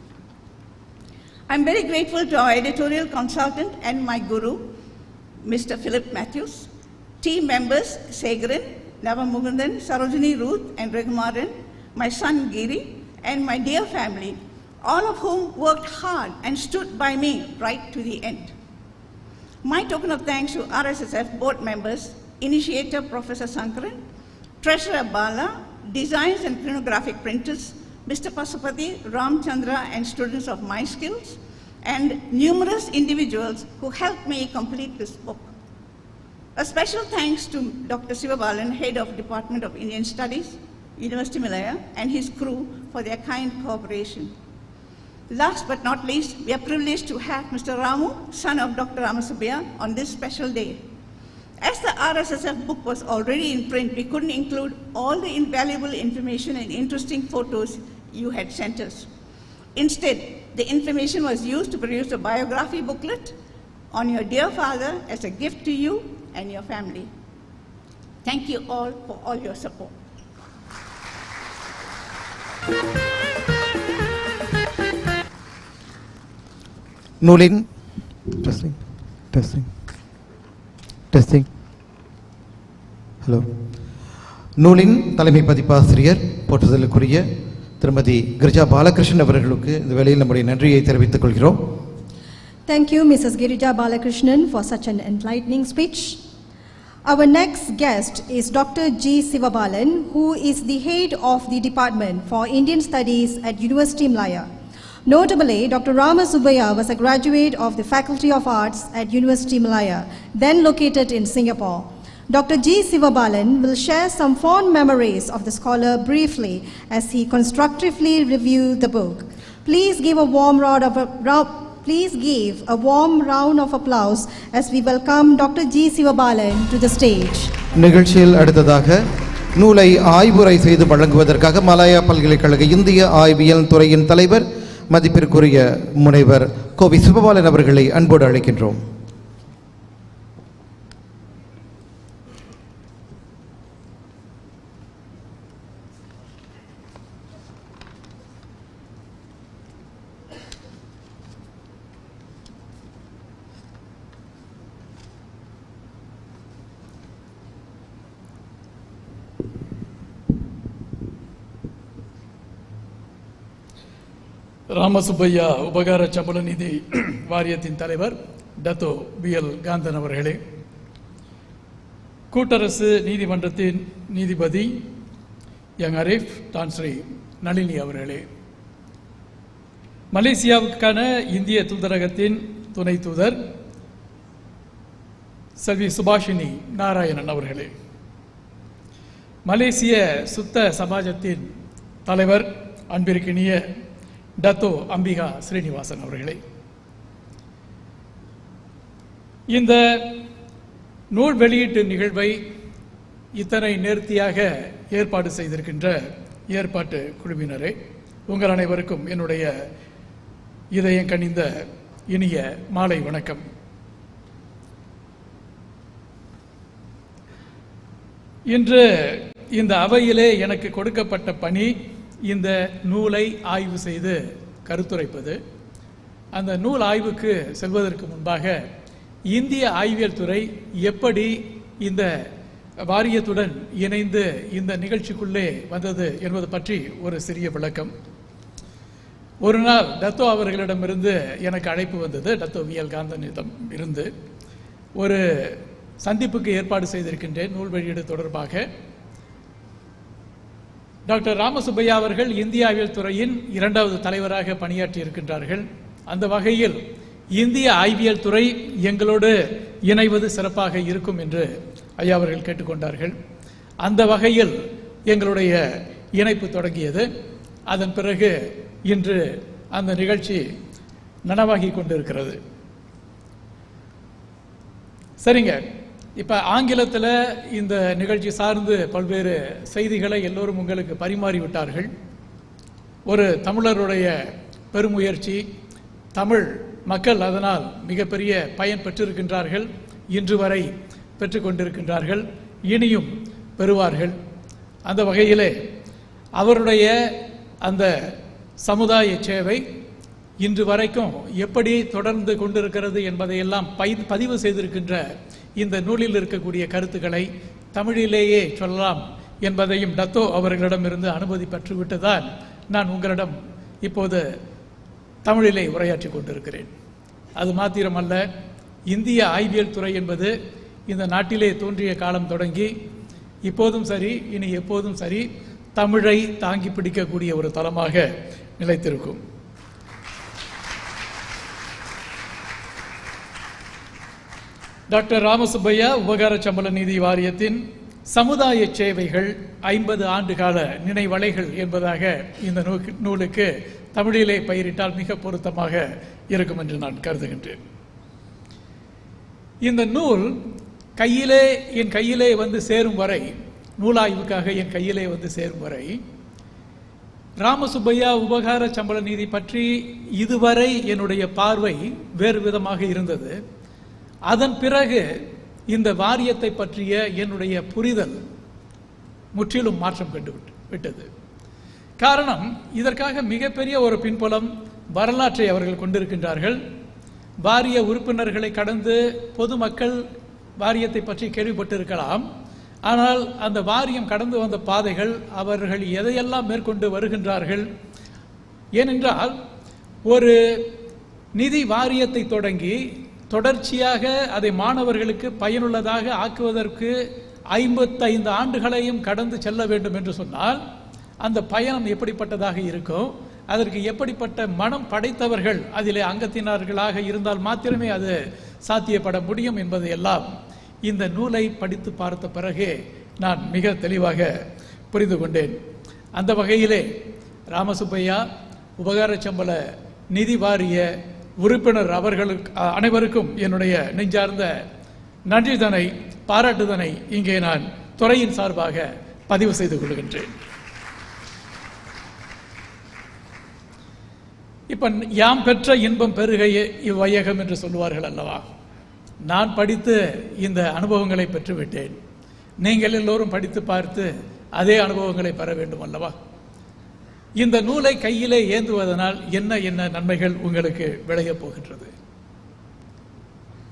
I'm very grateful to our editorial consultant and my guru, Mr. Philip Matthews, team members Segaran, Navamugundan, Sarojini Ruth, and Raghumaran, my son Giri, and my dear family, all of whom worked hard and stood by me right to the end. My token of thanks to RSSF board members, initiator Professor Sankaran, Treasurer Bala, designs and chronographic printers, Mr. Pasupati, Ramchandra, and students of my skills, and numerous individuals who helped me complete this book. A special thanks to Dr. Sivabalan, Head of Department of Indian Studies, University Malaya, and his crew for their kind cooperation. Last but not least, we are privileged to have Mr. Ramu, son of Dr. Rama Subbiah, on this special day. As the RSSF book was already in print, we couldn't include all the invaluable information and interesting photos you had sent us. Instead, the information was used to produce a biography booklet on your dear father as a gift to you and your family. Thank you all for all your support. நூலின் testing hello நூலின் தலைமை பதிப்பாசிரியர் போற்றுதலுக்குரிய திருமதி கிரிஜா பாலகிருஷ்ணன் அவர்களுக்கு இந்த வேளையில் நம்முடைய நன்றியை தெரிவித்துக் கொள்கிறோம். Thank you, Mrs. Girija Balakrishnan, for such an enlightening speech. Our next guest is Dr. G. Sivabalan, who is the head of the Department for Indian Studies at University Malaya. Notably, Dr. Rama Subbiah was a graduate of the Faculty of Arts at University Malaya, then located in Singapore. Dr. G. Sivabalan will share some fond memories of the scholar briefly as he constructively reviewed the book. Please give a warm round of applause as we welcome Dr. G. Sivabalan to the stage. நிகழ்ச்சியில் அடுத்ததாக நூலை ஆய்வுரை செய்து வழங்குவதற்காக Malaya பல்கலைக்கழக இந்திய ஆய்வியல் துறையின் தலைவர் மதிப்பிற்குரிய முனைவர் கோவி சிவபாலன் அவர்களை அன்போடு அழைக்கின்றோம். ராம சுப்பையா உபகார சம்பள நிதி வாரியத்தின் தலைவர் டத்தோ பிஎல் காந்தன் அவர்களே, கூட்டரசு நீதிமன்றத்தின் நீதிபதி யங் அரீஃப் டான்ஸ்ரீ நளினி அவர்களே, மலேசியாவுக்கான இந்திய தூதரகத்தின் துணை தூதர் செல்வி சுபாஷினி நாராயணன் அவர்களே, மலேசிய சுத்த சமாஜத்தின் தலைவர் அன்பிற்கினிய டத்தோ அம்பிகா ஸ்ரீனிவாசன் அவர்களே, இந்த நூல் வெளியீட்டு நிகழ்வை இத்தனை நேர்த்தியாக ஏற்பாடு செய்திருக்கின்ற ஏற்பாட்டு குழுவினரே, உங்கள் அனைவருக்கும் என்னுடைய இதயம் கனிந்த இனிய மாலை வணக்கம். இன்று இந்த அவையிலே எனக்கு கொடுக்கப்பட்ட பணி இந்த நூலை ஆய்வு செய்து கருத்துரைப்பது. அந்த நூல் ஆய்வுக்கு செல்வதற்கு முன்பாக இந்திய ஆய்வியல் துறை எப்படி இந்த வாரியத்துடன் இணைந்து இந்த நிகழ்ச்சிக்குள்ளே வந்தது என்பது பற்றி ஒரு சிறிய விளக்கம். ஒரு நாள் டத்தோ அவர்களிடமிருந்து எனக்கு அழைப்பு வந்தது. டத்தோ விஎல் காந்தனிடம் இருந்து ஒரு சந்திப்புக்கு ஏற்பாடு செய்திருக்கின்றேன் நூல் வெளியீடு தொடர்பாக. டாக்டர் ராமசுப்பையா அவர்கள் இந்திய ஆய்வியல் துறையின் 2வது தலைவராக பணியாற்றி இருக்கின்றார்கள். அந்த வகையில் இந்திய ஆய்வியல் துறை எங்களோடு இணைவது சிறப்பாக இருக்கும் என்று ஐயா அவர்கள் கேட்டுக்கொண்டார்கள். அந்த வகையில் எங்களுடைய இணைப்பு தொடங்கியது. அதன் பிறகு இன்று அந்த நிகழ்ச்சி நனவாகி கொண்டிருக்கிறது. சரிங்க, இப்போ ஆங்கிலத்தில் இந்த நிகழ்ச்சி சார்ந்து பல்வேறு செய்திகளை எல்லோரும் உங்களுக்கு பரிமாறிவிட்டார்கள். ஒரு தமிழருடைய பெருமுயற்சி, தமிழ் மக்கள் அதனால் மிகப்பெரிய பயன் பெற்றிருக்கின்றார்கள், இன்று வரை பெற்றுக்கொண்டிருக்கின்றார்கள், இனியும் பெறுவார்கள். அந்த வகையிலே அவருடைய அந்த சமுதாய சேவை இன்று வரைக்கும் எப்படி தொடர்ந்து கொண்டிருக்கிறது என்பதையெல்லாம் பதிவு செய்திருக்கின்ற இந்த நூலில் இருக்கக்கூடிய கருத்துக்களை தமிழிலேயே சொல்லலாம் என்பதையும் டத்தோ அவர்களிடமிருந்து அனுமதி பெற்றுவிட்டதால் நான் உங்களிடம் இப்போது தமிழிலே உரையாற்றி கொண்டிருக்கிறேன். அது மாத்திரமல்ல, இந்திய ஆய்வியல் துறை என்பது இந்த நாட்டிலே தோன்றிய காலம் தொடங்கி இப்போதும் சரி, இனி எப்போதும் சரி, தமிழை தாங்கி பிடிக்கக்கூடிய ஒரு தளமாக நிலைத்திருக்கும். டாக்டர் ராமசுப்பையா உபகார சம்பள நிதி வாரியத்தின் சமுதாய சேவைகள் 50 ஆண்டுகால நினைவலைகள் என்பதாக இந்த நூலுக்கு தமிழிலே பெயரிட்டால் மிக பொருத்தமாக இருக்கும் என்று நான் கருதுகின்றேன். இந்த நூல் என் கையிலே வந்து சேரும் வரை, நூலாய்வுக்காக என் கையிலே வந்து சேரும் வரை, ராமசுப்பையா உபகார சம்பள நிதி பற்றி இதுவரை என்னுடைய பார்வை வேறு விதமாக இருந்தது. அதன் பிறகு இந்த வாரியத்தை பற்றிய என்னுடைய புரிதல் முற்றிலும் மாற்றம் கண்டு விட்டது. காரணம், இதற்காக மிகப்பெரிய ஒரு பின்புலம் வரலாற்றை அவர்கள் கொண்டிருக்கின்றார்கள். வாரிய உறுப்பினர்களை கடந்து பொதுமக்கள் வாரியத்தை பற்றி கேள்விப்பட்டிருக்கலாம். ஆனால் அந்த வாரியம் கடந்து வந்த பாதைகள், அவர்கள் எதையெல்லாம் மேற்கொண்டு வருகின்றார்கள், ஏனென்றால் ஒரு நிதி வாரியத்தை தொடங்கி தொடர்ச்சியாக அதை மாணவர்களுக்கு பயனுள்ளதாக ஆக்குவதற்கு 55 ஆண்டுகளையும் கடந்து செல்ல வேண்டும் என்று சொன்னால் அந்த பயணம் எப்படிப்பட்டதாக இருக்கும், அதற்கு எப்படிப்பட்ட மனம் படைத்தவர்கள் அதிலே அங்கத்தினர்களாக இருந்தால் மாத்திரமே அது சாத்தியப்பட முடியும் என்பதையெல்லாம் இந்த நூலை படித்து பார்த்த பிறகே நான் மிக தெளிவாக புரிந்து கொண்டேன். அந்த வகையிலே ராமசுப்பையா உபகார சம்பள நிதி வாரிய உறுப்பினர் அவர்களுக்கு அனைவருக்கும் என்னுடைய நெஞ்சார்ந்த நன்றிதனை, பாராட்டுதனை இங்கே நான் துறையின் சார்பாக பதிவு செய்து கொள்கின்றேன். இப்ப யாம் பெற்ற இன்பம் பெருகையே இவ்வையகம் என்று சொல்லுவார்கள் அல்லவா. நான் படித்து இந்த அனுபவங்களை பெற்றுவிட்டேன். நீங்கள் எல்லோரும் படித்து பார்த்து அதே அனுபவங்களை பெற வேண்டும் அல்லவா. இந்த நூலை கையிலே ஏந்துவதனால் என்ன என்ன நன்மைகள் உங்களுக்கு விளையப் போகின்றது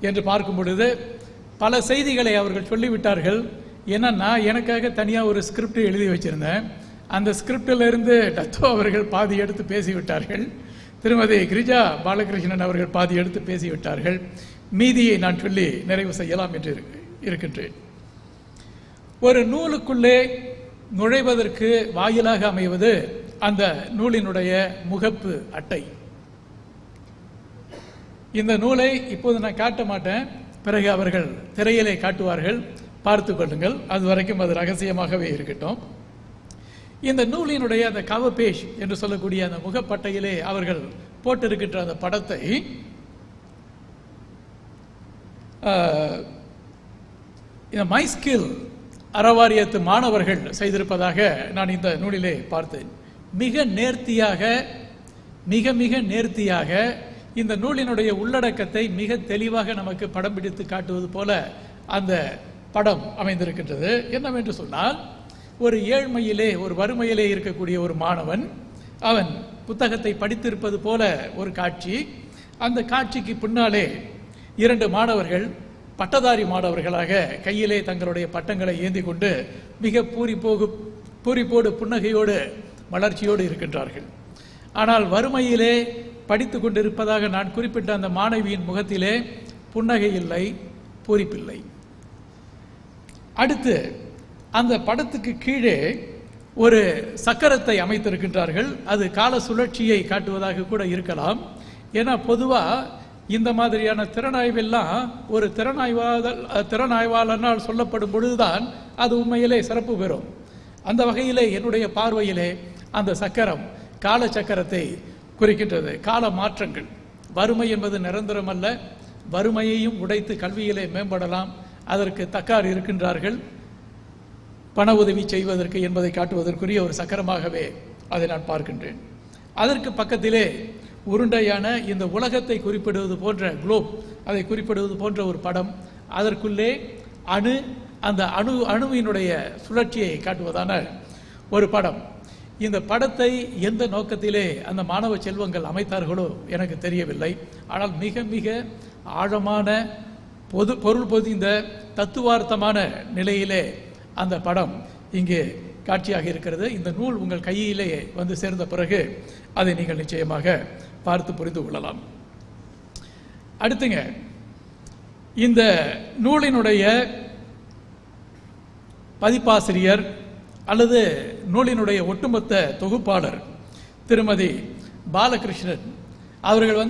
என்று பார்க்கும் பொழுது பல செய்திகளை அவர்கள் சொல்லிவிட்டார்கள். ஏன்னா நான் எனக்காக தனியாக ஒரு ஸ்கிரிப்ட் எழுதி வச்சிருந்தேன். அந்த ஸ்கிரிப்டிலிருந்து டத்தோ அவர்கள் பாதி எடுத்து பேசிவிட்டார்கள். திருமதி கிரிஜா பாலகிருஷ்ணன் அவர்கள் பாதி எடுத்து பேசிவிட்டார்கள். மீதியை நான் சொல்லி நிறைவு செய்யலாம் என்று இருக்கின்றேன். ஒரு நூலுக்குள்ளே நுழைவதற்கு வாயிலாக அமைவது அந்த நூலினுடைய முகப்பு அட்டை. இந்த நூலை இப்போது நான் காட்ட மாட்டேன், பிறகு அவர்கள் திரையிலே காட்டுவார்கள், பார்த்து கொள்ளுங்கள். அது வரைக்கும் அது ரகசியமாகவே இருக்கட்டும். இந்த நூலினுடைய அந்த கவர் பேஜ் என்று சொல்லக்கூடிய அந்த முகப்பட்டையிலே அவர்கள் போட்டிருக்கின்ற அந்த படத்தை இந்த மை ஸ்கில் அறவாரியத்து மாணவர்கள் செய்திருப்பதாக நான் இந்த நூலிலே பார்த்தேன். மிக நேர்த்தியாக இந்த நூலினுடைய உள்ளடக்கத்தை மிக தெளிவாக நமக்கு படம் பிடித்து காட்டுவது போல அந்த படம் அமைந்திருக்கின்றது. என்னவென்று சொன்னால், ஒரு ஏழ்மையிலே, ஒரு வறுமையிலே இருக்கக்கூடிய ஒரு மாணவன், அவன் புத்தகத்தை படித்திருப்பது போல ஒரு காட்சி. அந்த காட்சிக்கு பின்னாலே 2 மாணவர்கள் பட்டதாரி மாணவர்களாக கையிலே தங்களுடைய பட்டங்களை ஏந்தி கொண்டு மிக பூரிப்போடு புன்னகையோடு வளர்ச்சியோடு இருக்கின்றார்கள். ஆனால் வறுமையிலே படித்து கொண்டிருப்பதாக நான் குறிப்பிட்ட அந்த மாணவியின் முகத்திலே புன்னகை இல்லை, பூரிப்பில்லை. அடுத்து அந்த படத்துக்கு கீழே ஒரு சக்கரத்தை அமைத்திருக்கின்றார்கள். அது கால சுழற்சியை காட்டுவதாக கூட இருக்கலாம். ஏன்னா பொதுவாக இந்த மாதிரியான திறனாய்வெல்லாம் ஒரு திறனாய்வாளனால் சொல்லப்படும் பொழுதுதான் அது உண்மையிலே சிறப்பு பெறும். அந்த வகையிலே என்னுடைய பார்வையிலே அந்த சக்கரம் கால சக்கரத்தை குறிக்கின்றது. கால மாற்றங்கள், வறுமை என்பது நிரந்தரம் அல்ல. வறுமையையும் உடைத்து கல்வியிலே மேம்படலாம், அதற்கு தக்கார் இருக்கின்றார்கள் பண உதவி செய்வதற்கு என்பதை காட்டுவதற்குரிய ஒரு சக்கரமாகவே அதை நான் பார்க்கின்றேன். அதற்கு பக்கத்திலே உருண்டையான இந்த உலகத்தை குறிப்பிடுவது போன்ற குளோப், அதை குறிப்பிடுவது போன்ற ஒரு படம், அதற்குள்ளே அந்த அணுவினுடைய சுழற்சியை காட்டுவதான ஒரு படம். இந்த படத்தை எந்த நோக்கத்திலே அந்த மாணவ செல்வங்கள் அமைத்தார்களோ எனக்கு தெரியவில்லை. ஆனால் மிக மிக ஆழமான பொருள் பொதிந்த தத்துவார்த்தமான நிலையிலே அந்த படம் இங்கே காட்சியாக இருக்கிறது. இந்த நூல் உங்கள் கையிலே வந்து சேர்ந்த பிறகு அதை நீங்கள் நிச்சயமாக பார்த்து புரிந்து கொள்ளலாம். அடுத்துங்க, இந்த நூலினுடைய பதிப்பாசிரியர் அல்லது நூலினுடைய ஒட்டுமொத்த தொகுப்பாளர் திருமதி பாலகிருஷ்ணன் அவர்கள்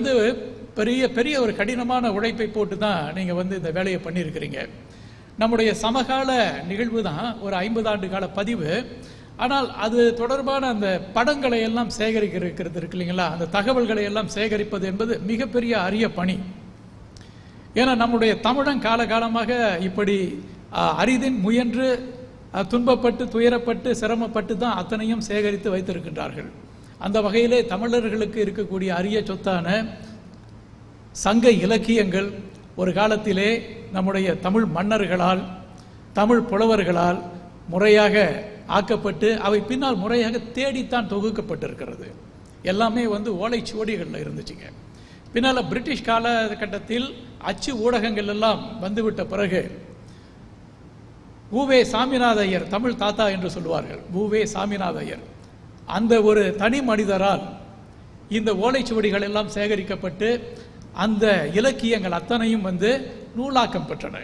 பெரிய பெரிய ஒரு கடினமான உழைப்பை போட்டு தான் நீங்கள் இந்த வேலையை பண்ணியிருக்கிறீங்க. நம்முடைய சமகால நிகழ்வு தான் ஒரு 50 ஆண்டு கால பதிவு. ஆனால் அது தொடர்பான அந்த படங்களை எல்லாம் சேகரிக்கிறது இருக்கு இல்லைங்களா, அந்த தகவல்களை எல்லாம் சேகரிப்பது என்பது மிகப்பெரிய அரிய பணி. ஏன்னா நம்முடைய தமிழன் காலகாலமாக இப்படி அரிதின் முயன்று துன்பப்பட்டு துயரப்பட்டு சிரமப்பட்டு தான் அத்தனையும் சேகரித்து வைத்திருக்கின்றார்கள். அந்த வகையிலே தமிழர்களுக்கு இருக்கக்கூடிய அரிய சொத்தான சங்க இலக்கியங்கள் ஒரு காலத்திலே நம்முடைய தமிழ் மன்னர்களால் தமிழ் புலவர்களால் முறையாக ஆக்கப்பட்டு அவை பின்னால் முறையாக தேடித்தான் தொகுக்கப்பட்டிருக்கிறது. எல்லாமே ஓலைச்சுவடிகளில் இருந்துச்சுங்க. பின்னால் பிரிட்டிஷ் காலகட்டத்தில் அச்சு ஊடகங்கள் எல்லாம் வந்துவிட்ட பிறகு ஊவே சாமிநாத ஐயர், தமிழ் தாத்தா என்று சொல்லுவார்கள், ஊவே சாமிநாத ஐயர், அந்த ஒரு தனி மனிதரால் இந்த ஓலைச்சுவடிகள் எல்லாம் சேகரிக்கப்பட்டு அந்த இலக்கியங்கள் அத்தனையும் நூலாக்கம் பெற்றன.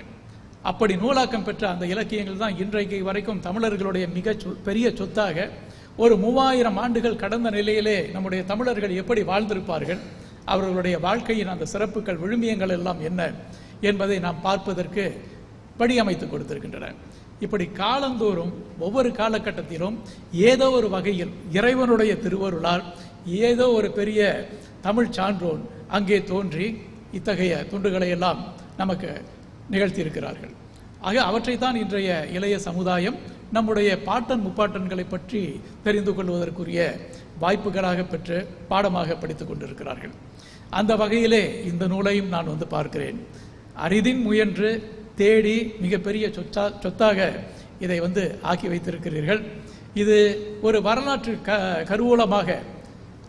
அப்படி நூலாக்கம் பெற்ற அந்த இலக்கியங்கள் தான் இன்றைக்கு வரைக்கும் தமிழர்களுடைய மிக பெரிய சொத்தாக ஒரு 3000 ஆண்டுகள் கடந்த நிலையிலே நம்முடைய தமிழர்கள் எப்படி வாழ்ந்திருப்பார்கள், அவர்களுடைய வாழ்க்கையின் அந்த சிறப்புகள் விழுமியங்கள் எல்லாம் என்ன என்பதை நாம் பார்ப்பதற்கு படியமைத்து கொடுத்திருக்கின்றன. இப்படி காலந்தோறும் ஒவ்வொரு காலகட்டத்திலும் ஏதோ ஒரு வகையில் இறைவனுடைய திருவருளால் ஏதோ ஒரு பெரிய தமிழ் சான்றோன் அங்கே தோன்றி இத்தகைய துண்டுகளை எல்லாம் நமக்கு நிகழ்த்தியிருக்கிறார்கள். ஆக அவற்றை தான் இன்றைய இளைய சமுதாயம் நம்முடைய பாட்டன் முப்பாட்டன்களை பற்றி தெரிந்து கொள்வதற்குரிய வாய்ப்புகளாக பெற்று பாடமாக படித்துக் கொண்டிருக்கிறார்கள். அந்த வகையிலே இந்த நூலையும் நான் பார்க்கிறேன். அரிதின் முயன்று தேடி மிகப்பெரிய சொத்தாக இதை ஆக்கி வைத்திருக்கிறீர்கள். இது ஒரு வரலாற்று கருவூலமாக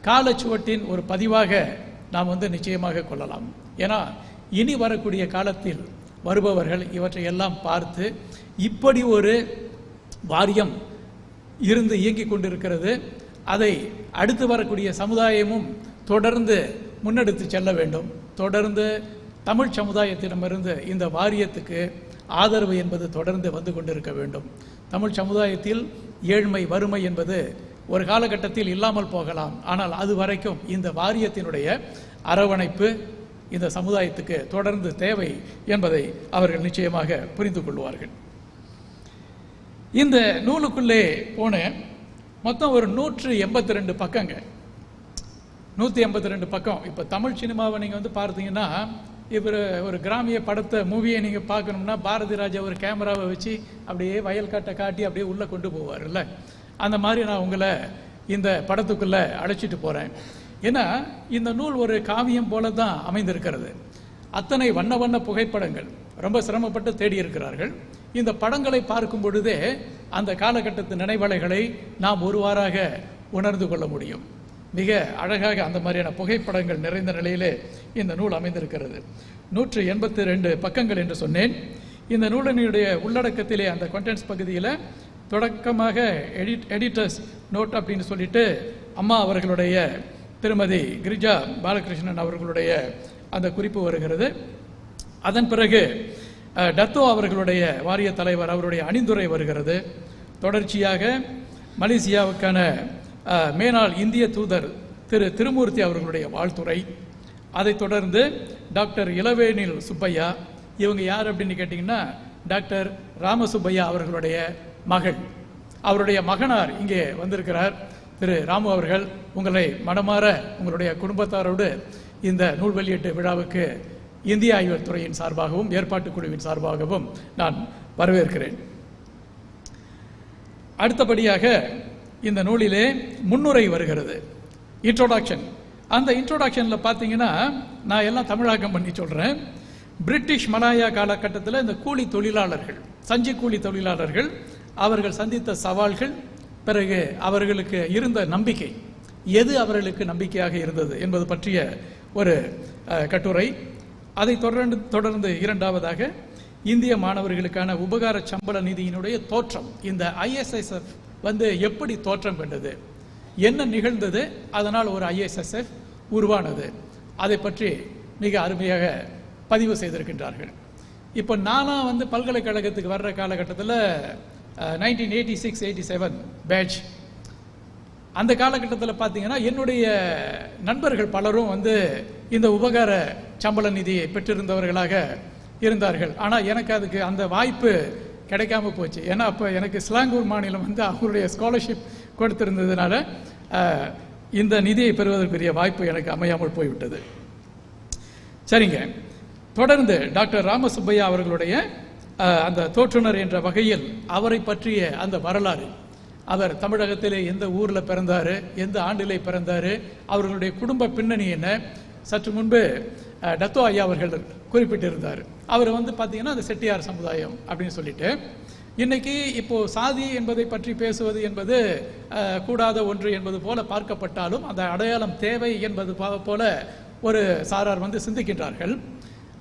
காலச்சுவட்டின் ஒரு பதிவாக நாம் நிச்சயமாக கொள்ளலாம். ஏன்னா இனி வரக்கூடிய காலத்தில் வருபவர்கள் இவற்றை எல்லாம் பார்த்து இப்படி ஒரு வாரியம் இருந்து இயங்கிக் கொண்டிருக்கிறது, அதை அடுத்து வரக்கூடிய சமுதாயமும் தொடர்ந்து முன்னெடுத்து செல்ல வேண்டும். தொடர்ந்து தமிழ் சமுதாயத்திடமிருந்து இந்த வாரியத்துக்கு ஆதரவு என்பது தொடர்ந்து வந்து கொண்டிருக்க வேண்டும். தமிழ் சமுதாயத்தில் ஏழ்மை வறுமை என்பது ஒரு காலகட்டத்தில் இல்லாமல் போகலாம். ஆனால் அது வரைக்கும் இந்த வாரியத்தினுடைய அரவணைப்பு இந்த சமுதாயத்துக்கு தொடர்ந்து தேவை என்பதை அவர்கள் நிச்சயமாக புரிந்து கொள்வார்கள். இந்த நூலுக்குள்ளே போன மொத்தம் ஒரு 182 பக்கங்க. 182 பக்கம். இப்போ தமிழ் சினிமாவை நீங்கள் பார்த்தீங்கன்னா, இப்போ ஒரு கிராமிய படத்தை மூவியை நீங்கள் பார்க்கணும்னா பாரதி ராஜா ஒரு கேமராவை வச்சு அப்படியே வயல் காட்டை காட்டி அப்படியே உள்ளே கொண்டு போவார்ல, அந்த மாதிரி நான் உங்களை இந்த படத்துக்குள்ளே அழைச்சிட்டு போகிறேன். ஏன்னா இந்த நூல் ஒரு காவியம் போல தான் அமைந்திருக்கிறது. அத்தனை வண்ண வண்ண புகைப்படங்கள் ரொம்ப சிரமப்பட்டு தேடி இருக்கிறார்கள். இந்த படங்களை பார்க்கும் பொழுதே அந்த காலகட்டத்து நினைவலைகளை நாம் ஒருவாறாக உணர்ந்து கொள்ள முடியும். மிக அழகாக அந்த மாதிரியான புகைப்படங்கள் நிறைந்த நிலையிலே இந்த நூல் அமைந்திருக்கிறது. 182 பக்கங்கள் என்று சொன்னேன். இந்த நூலினுடைய உள்ளடக்கத்திலே அந்த கண்டென்ட்ஸ் பகுதியில் தொடக்கமாக எடிட்டர்ஸ் நோட் அப்படின்னு சொல்லிட்டு அம்மா அவர்களுடைய திருமதி கிரிஜா பாலகிருஷ்ணன் அவர்களுடைய அந்த குறிப்பு வருகிறது. அதன் பிறகு டத்தோ அவர்களுடைய வாரிய தலைவர் அவருடைய அணிந்துரை வருகிறது. தொடர்ச்சியாக மலேசியாவுக்கான மேனாள் இந்திய தூதர் திருமூர்த்தி அவர்களுடைய வாழ்த்துரை. அதைத் தொடர்ந்து டாக்டர் இளவேனில் சுப்பையா, இவங்க யார் அப்படின்னு கேட்டிங்கன்னா டாக்டர் ராம சுப்பையா அவர்களுடைய மகள். அவருடைய மகனார் இங்கே வந்திருக்கிறார், திரு ராமு அவர்கள். உங்களை மனமாற உங்களுடைய குடும்பத்தாரோடு இந்த நூல் வெளியீட்டு விழாவுக்கு இந்திய ஆய்வுத் துறையின் சார்பாகவும் ஏற்பாட்டு குழுவின் சார்பாகவும் நான் வரவேற்கிறேன். அடுத்தபடியாக இந்த நூலிலே முன்னுரை வருகிறது, இன்ட்ரோடக்ஷன். அந்த இன்ட்ரோடக்ஷனில் பார்த்தீங்கன்னா நான் எல்லாம் தமிழாக்கம் பண்ணி சொல்கிறேன். பிரிட்டிஷ் மலாயா காலகட்டத்தில் இந்த கூலி தொழிலாளர்கள், சஞ்சி கூலி தொழிலாளர்கள், அவர்கள் சந்தித்த சவால்கள், பிறகு அவர்களுக்கு இருந்த நம்பிக்கை, எது அவர்களுக்கு நம்பிக்கையாக இருந்தது என்பது பற்றிய ஒரு கட்டுரை. அதை தொடர்ந்து இரண்டாவதாக இந்திய மாணவர்களுக்கான உபகார சம்பள நிதியினுடைய தோற்றம், இந்த ISSF எப்படி தோற்றம் கண்டது, என்ன நிகழ்ந்தது, அதனால் ஒரு ISSF உருவானது, அதை பற்றி மிக அருமையாக பதிவு செய்திருக்கின்றார்கள். இப்போ நானாக வந்து பல்கலைக்கழகத்துக்கு வர்ற காலகட்டத்தில் 1986-87 பேட்ச், அந்த காலகட்டத்தில் பார்த்தீங்கன்னா என்னுடைய நண்பர்கள் பலரும் வந்து இந்த உபகார சம்பள நிதியை பெற்றிருந்தவர்களாக இருந்தார்கள். ஆனால் எனக்கு அதுக்கு அந்த வாய்ப்பு கிடைக்காம போச்சு. ஏன்னா அப்போ எனக்கு ஸ்லாங்கூர் மாநிலம் வந்து அவங்களுடைய ஸ்காலர்ஷிப் கொடுத்திருந்ததுனால இந்த நிதியை பெறுவதற்குரிய வாய்ப்பு எனக்கு அமையாமல் போய்விட்டது. சரிங்க, தொடர்ந்து டாக்டர் ராம சுப்பையா அவர்களுடைய அந்த தோற்றுனர் என்ற வகையில் அவரை பற்றிய அந்த வரலாறு, அவர் தமிழகத்திலே எந்த ஊரில் பிறந்தார், எந்த ஆண்டிலே பிறந்தார், அவர்களுடைய குடும்ப பின்னணி என்ன, சற்று முன்பு டத்தோ ஐயா அவர்கள் குறிப்பிட்டிருந்தார். அவர் வந்து பார்த்தீங்கன்னா அந்த செட்டியார் சமுதாயம் அப்படின்னு சொல்லிட்டு, இன்னைக்கு இப்போ சாதி என்பதை பற்றி பேசுவது என்பது கூடாத ஒன்று என்பது போல பார்க்கப்பட்டாலும் அந்த அடையாளம் தேவை என்பது போல ஒரு சாரார் வந்து சிந்திக்கின்றார்கள்.